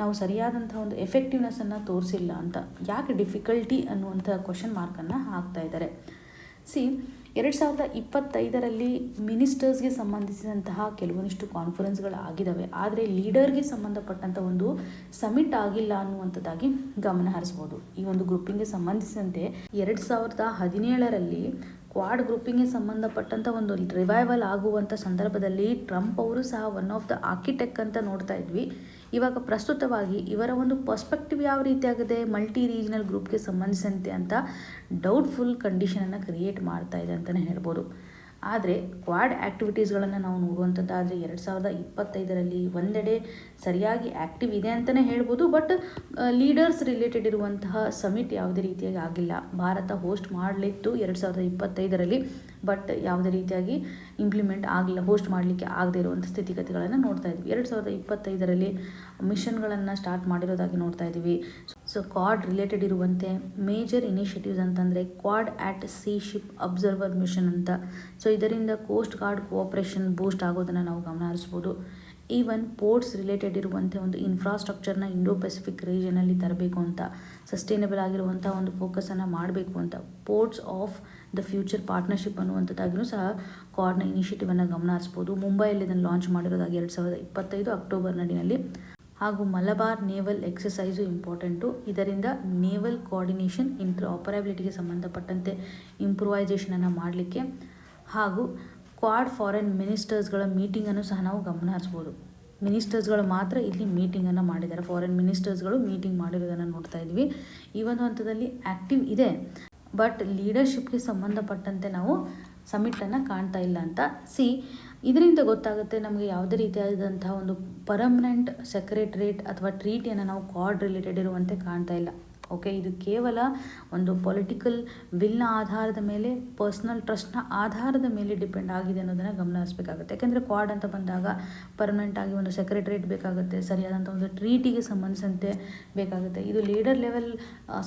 ನಾವು ಸರಿಯಾದಂಥ ಒಂದು ಎಫೆಕ್ಟಿವ್ನೆಸ್ಸನ್ನು ತೋರಿಸಿಲ್ಲ ಅಂತ. ಯಾಕೆ ಡಿಫಿಕಲ್ಟಿ ಅನ್ನುವಂಥ ಕ್ವಶನ್ ಮಾರ್ಕನ್ನು ಹಾಕ್ತಾ ಇದ್ದಾರೆ. 2025ರಲ್ಲಿ ಮಿನಿಸ್ಟರ್ಸ್ಗೆ ಸಂಬಂಧಿಸಿದಂತಹ ಕೆಲವೊಂದಿಷ್ಟು ಕಾನ್ಫರೆನ್ಸ್ಗಳು ಆಗಿದ್ದಾವೆ, ಆದರೆ ಲೀಡರ್ಗೆ ಸಂಬಂಧಪಟ್ಟಂಥ ಒಂದು ಸಮಿಟ್ ಆಗಿಲ್ಲ ಅನ್ನುವಂಥದ್ದಾಗಿ ಗಮನ ಹರಿಸ್ಬೋದು. ಈ ಒಂದು ಗ್ರೂಪಿಂಗ್ಗೆ ಸಂಬಂಧಿಸಿದಂತೆ 2017ರಲ್ಲಿ ಕ್ವಾಡ್ ಗ್ರೂಪಿಂಗ್ಗೆ ಸಂಬಂಧಪಟ್ಟಂಥ ಒಂದು ರಿವೈವಲ್ ಆಗುವಂಥ ಸಂದರ್ಭದಲ್ಲಿ ಟ್ರಂಪ್ ಅವರು ಸಹ ಒನ್ ಆಫ್ ದ ಆರ್ಕಿಟೆಕ್ಟ್ ಅಂತ ನೋಡ್ತಾ ಇದ್ವಿ. ಇವಾಗ ಪ್ರಸ್ತುತವಾಗಿ ಇವರ ಒಂದು ಪರ್ಸ್ಪೆಕ್ಟಿವ್ ಯಾವ ರೀತಿಯಾಗಿದೆ ಮಲ್ಟಿ ರೀಜನಲ್ ಗ್ರೂಪ್ಗೆ ಸಂಬಂಧಿಸಿದಂತೆ ಅಂತ ಡೌಟ್ಫುಲ್ ಕಂಡೀಷನನ್ನು ಕ್ರಿಯೇಟ್ ಮಾಡ್ತಾ ಇದೆ ಅಂತಲೇ ಹೇಳ್ಬೋದು. ಆದರೆ ಕ್ವಾಡ್ ಆ್ಯಕ್ಟಿವಿಟೀಸ್ಗಳನ್ನು ನಾವು ನೋಡುವಂಥದ್ದಾದರೆ 2025ರಲ್ಲಿ ಒಂದೆಡೆ ಸರಿಯಾಗಿ ಆ್ಯಕ್ಟಿವ್ ಇದೆ ಅಂತಲೇ ಹೇಳ್ಬೋದು. ಬಟ್ ಲೀಡರ್ಸ್ ರಿಲೇಟೆಡ್ ಇರುವಂತಹ ಸಮಿಟ್ ಯಾವುದೇ ರೀತಿಯಾಗಿ ಆಗಿಲ್ಲ. ಭಾರತ ಹೋಸ್ಟ್ ಮಾಡಲಿತ್ತು 2025ರಲ್ಲಿ, ಬಟ್ ಯಾವುದೇ ರೀತಿಯಾಗಿ ಇಂಪ್ಲಿಮೆಂಟ್ ಆಗಲಿಲ್ಲ, ಹೋಸ್ಟ್ ಮಾಡಲಿಕ್ಕೆ ಆಗದೇ ಇರುವಂಥ ಸ್ಥಿತಿಗತಿಗಳನ್ನು ನೋಡ್ತಾ ಇದ್ವಿ. 2025ರಲ್ಲಿ ಮಿಷನ್ಗಳನ್ನು ಸ್ಟಾರ್ಟ್ ಮಾಡಿರೋದಾಗಿ ನೋಡ್ತಾ ಇದ್ದೀವಿ. ಸೊ ಕ್ವಾಡ್ ರಿಲೇಟೆಡ್ ಇರುವಂತೆ ಮೇಜರ್ ಇನಿಷಿಯೇಟಿವ್ಸ್ ಅಂತಂದರೆ ಕ್ವಾಡ್ ಆಟ್ ಸೀ ಶಿಪ್ ಅಬ್ಸರ್ವರ್ ಮಿಷನ್ ಅಂತ. ಸೊ ಇದರಿಂದ ಕೋಸ್ಟ್ ಗಾರ್ಡ್ ಕೋಆಪ್ರೇಷನ್ ಬೂಸ್ಟ್ ಆಗೋದನ್ನು ನಾವು ಗಮನ ಹರಿಸ್ಬೋದು. ಈವನ್ ಪೋರ್ಟ್ಸ್ ರಿಲೇಟೆಡ್ ಇರುವಂತೆ ಒಂದು ಇನ್ಫ್ರಾಸ್ಟ್ರಕ್ಚರ್ನ ಇಂಡೋ ಪೆಸಿಫಿಕ್ ರೀಜನಲ್ಲಿ ತರಬೇಕು ಅಂತ, ಸಸ್ಟೈನಬಲ್ ಆಗಿರುವಂಥ ಒಂದು ಫೋಕಸನ್ನು ಮಾಡಬೇಕು ಅಂತ, ports of the future partnership ಅನ್ನುವಂಥದ್ದಾಗಿಯೂ ಸಹ ಕ್ವಾಡ್ನ ಇನಿಷಿಯೇಟಿವನ್ನು ಗಮನ ಹರಿಸ್ಬೋದು. ಮುಂಬೈಯಲ್ಲಿ ಇದನ್ನು ಲಾಂಚ್ ಮಾಡಿರೋದಾಗಿ 2025 ಅಕ್ಟೋಬರ್ ನಡಿನಲ್ಲಿ. ಹಾಗೂ ಮಲಬಾರ್ ನೇವಲ್ ಎಕ್ಸಸೈಸು ಇಂಪಾರ್ಟೆಂಟು. ಇದರಿಂದ ನೇವಲ್ ಕೋಆರ್ಡಿನೇಷನ್, ಇಂಟರ್ ಆಪರೇಬಿಲಿಟಿಗೆ ಸಂಬಂಧಪಟ್ಟಂತೆ ಇಂಪ್ರೂವೈಸೇಷನನ್ನು ಮಾಡಲಿಕ್ಕೆ, ಹಾಗೂ ಕ್ವಾಡ್ ಫಾರಿನ್ ಮಿನಿಸ್ಟರ್ಸ್ಗಳ ಮೀಟಿಂಗನ್ನು ಸಹ ನಾವು ಗಮನ ಹರಿಸ್ಬೋದು. ಮಿನಿಸ್ಟರ್ಸ್ಗಳು ಮಾತ್ರ ಇಲ್ಲಿ ಮೀಟಿಂಗನ್ನು ಮಾಡಿದ್ದಾರೆ, ಫಾರಿನ್ ಮಿನಿಸ್ಟರ್ಸ್ಗಳು ಮೀಟಿಂಗ್ ಮಾಡಿರೋದನ್ನು ನೋಡ್ತಾ ಇದ್ವಿ. ಈ ಒಂದು ಹಂತದಲ್ಲಿ ಆ್ಯಕ್ಟಿವ್ ಇದೆ, ಬಟ್ ಲೀಡರ್ಶಿಪ್ಗೆ ಸಂಬಂಧಪಟ್ಟಂತೆ ನಾವು ಸಮಿಟನ್ನು ಕಾಣ್ತಾ ಇಲ್ಲ ಅಂತ. ಇದರಿಂದ ಗೊತ್ತಾಗುತ್ತೆ ನಮಗೆ ಯಾವುದೇ ರೀತಿಯಾದಂಥ ಒಂದು ಪರ್ಮನೆಂಟ್ ಸೆಕ್ರೆಟರೇಟ್ ಅಥವಾ ಟ್ರೀಟಿಯನ್ನು ನಾವು ಕ್ವಾಡ್ ರಿಲೇಟೆಡ್ ಇರುವಂತೆ ಕಾಣ್ತಾ ಇಲ್ಲ. ಓಕೆ, ಇದು ಕೇವಲ ಒಂದು ಪೊಲಿಟಿಕಲ್ ವಿಲ್ನ ಆಧಾರದ ಮೇಲೆ, ಪರ್ಸ್ನಲ್ ಟ್ರಸ್ಟ್ನ ಆಧಾರದ ಮೇಲೆ ಡಿಪೆಂಡ್ ಆಗಿದೆ ಅನ್ನೋದನ್ನು ಗಮನ ಹರಿಸಬೇಕಾಗುತ್ತೆ. ಯಾಕೆಂದರೆ ಕ್ವಾಡ್ ಅಂತ ಬಂದಾಗ ಪರ್ಮನೆಂಟ್ ಆಗಿ ಒಂದು ಸೆಕ್ರೆಟರೇಟ್ ಬೇಕಾಗುತ್ತೆ, ಸರಿಯಾದಂಥ ಒಂದು ಟ್ರೀಟಿಗೆ ಸಂಬಂಧಿಸಿದಂತೆ ಬೇಕಾಗುತ್ತೆ. ಇದು ಲೀಡರ್ ಲೆವೆಲ್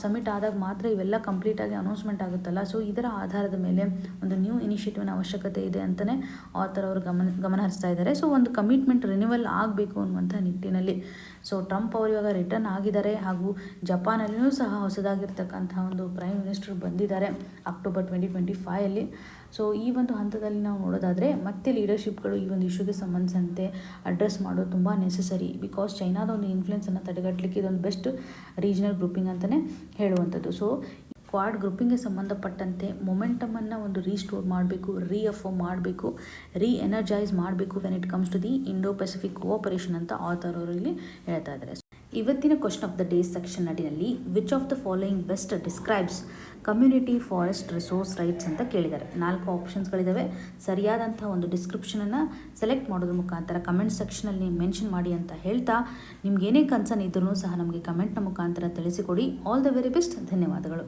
ಸಮಿಟ್ ಆದಾಗ ಮಾತ್ರ ಇವೆಲ್ಲ ಕಂಪ್ಲೀಟಾಗಿ ಅನೌನ್ಸ್ಮೆಂಟ್ ಆಗುತ್ತಲ್ಲ. ಸೊ ಇದರ ಆಧಾರದ ಮೇಲೆ ಒಂದು ನ್ಯೂ ಇನಿಷಿಯೇಟಿವ್ನ ಅವಶ್ಯಕತೆ ಇದೆ ಅಂತಲೇ ಆಥರ್ ಅವರು ಗಮನ ಹರಿಸ್ತಾ ಇದ್ದಾರೆ. ಸೊ ಒಂದು ಕಮಿಟ್ಮೆಂಟ್ ರಿನ್ಯೂವಲ್ ಆಗಬೇಕು ಅನ್ನುವಂಥ ನಿಟ್ಟಿನಲ್ಲಿ. ಸೊ ಟ್ರಂಪ್ ಅವರು ಇವಾಗ ರಿಟರ್ನ್ ಆಗಿದ್ದಾರೆ, ಹಾಗೂ ಜಪಾನಲ್ಲಿಯೂ ಸಹ ಹೊಸದಾಗಿರ್ತಕ್ಕಂಥ ಒಂದು ಪ್ರೈಮ್ ಮಿನಿಸ್ಟರ್ ಬಂದಿದ್ದಾರೆ ಅಕ್ಟೋಬರ್ 2025ಅಲ್ಲಿ. ಸೊ ಈ ಒಂದು ಹಂತದಲ್ಲಿ ನಾವು ನೋಡೋದಾದರೆ ಮತ್ತೆ ಲೀಡರ್ಶಿಪ್ಗಳು ಈ ಒಂದು ಇಶ್ಯೂಗೆ ಸಂಬಂಧಿಸಿದಂತೆ ಅಡ್ರೆಸ್ ಮಾಡೋದು ತುಂಬ ನೆಸೆಸರಿ. ಬಿಕಾಸ್ ಚೈನಾದ ಒಂದು ಇನ್ಫ್ಲುಯೆನ್ಸನ್ನು ತಡೆಗಟ್ಟಲಿಕ್ಕೆ ಇದೊಂದು ಬೆಸ್ಟ್ ರೀಜನಲ್ ಗ್ರೂಪಿಂಗ್ ಅಂತಲೇ ಹೇಳುವಂಥದ್ದು. ಸೊ ಕ್ವಾಡ್ ಗ್ರೂಪಿಂಗ್ಗೆ ಸಂಬಂಧಪಟ್ಟಂತೆ ಮೊಮೆಂಟಮನ್ನು ಒಂದು ರೀಸ್ಟೋರ್ ಮಾಡಬೇಕು, ರೀಅಫರ್ಮ್ ಮಾಡಬೇಕು, ಎನರ್ಜೈಸ್ ಮಾಡಬೇಕು when it comes to the Indo Pacific cooperation ಅಂತ ಆಥರ್ ಅವರು ಇಲ್ಲಿ ಹೇಳ್ತಾ ಇದ್ದಾರೆ. ಇವತ್ತಿನ question of the day section ನಡಿನಲ್ಲಿ which of the following best describes community forest resource rights ಅಂತ ಕೇಳಿದ್ದಾರೆ. 4 ಆಪ್ಷನ್ಸ್ಗಳಿದ್ದಾವೆ. ಸರಿಯಾದಂಥ ಒಂದು ಡಿಸ್ಕ್ರಿಪ್ಷನನ್ನು ಸೆಲೆಕ್ಟ್ ಮಾಡೋದ್ರ ಮುಖಾಂತರ ಕಮೆಂಟ್ ಸೆಕ್ಷನಲ್ಲಿ ಮೆನ್ಷನ್ ಮಾಡಿ ಅಂತ ಹೇಳ್ತಾ, ನಿಮ್ಗೆ ಏನೇ ಕನ್ಸರ್ನ್ ಇದ್ರೂ ಸಹ ನಮಗೆ ಕಮೆಂಟ್ನ ಮುಖಾಂತರ ತಿಳಿಸಿಕೊಡಿ. All the very best. ಧನ್ಯವಾದಗಳು.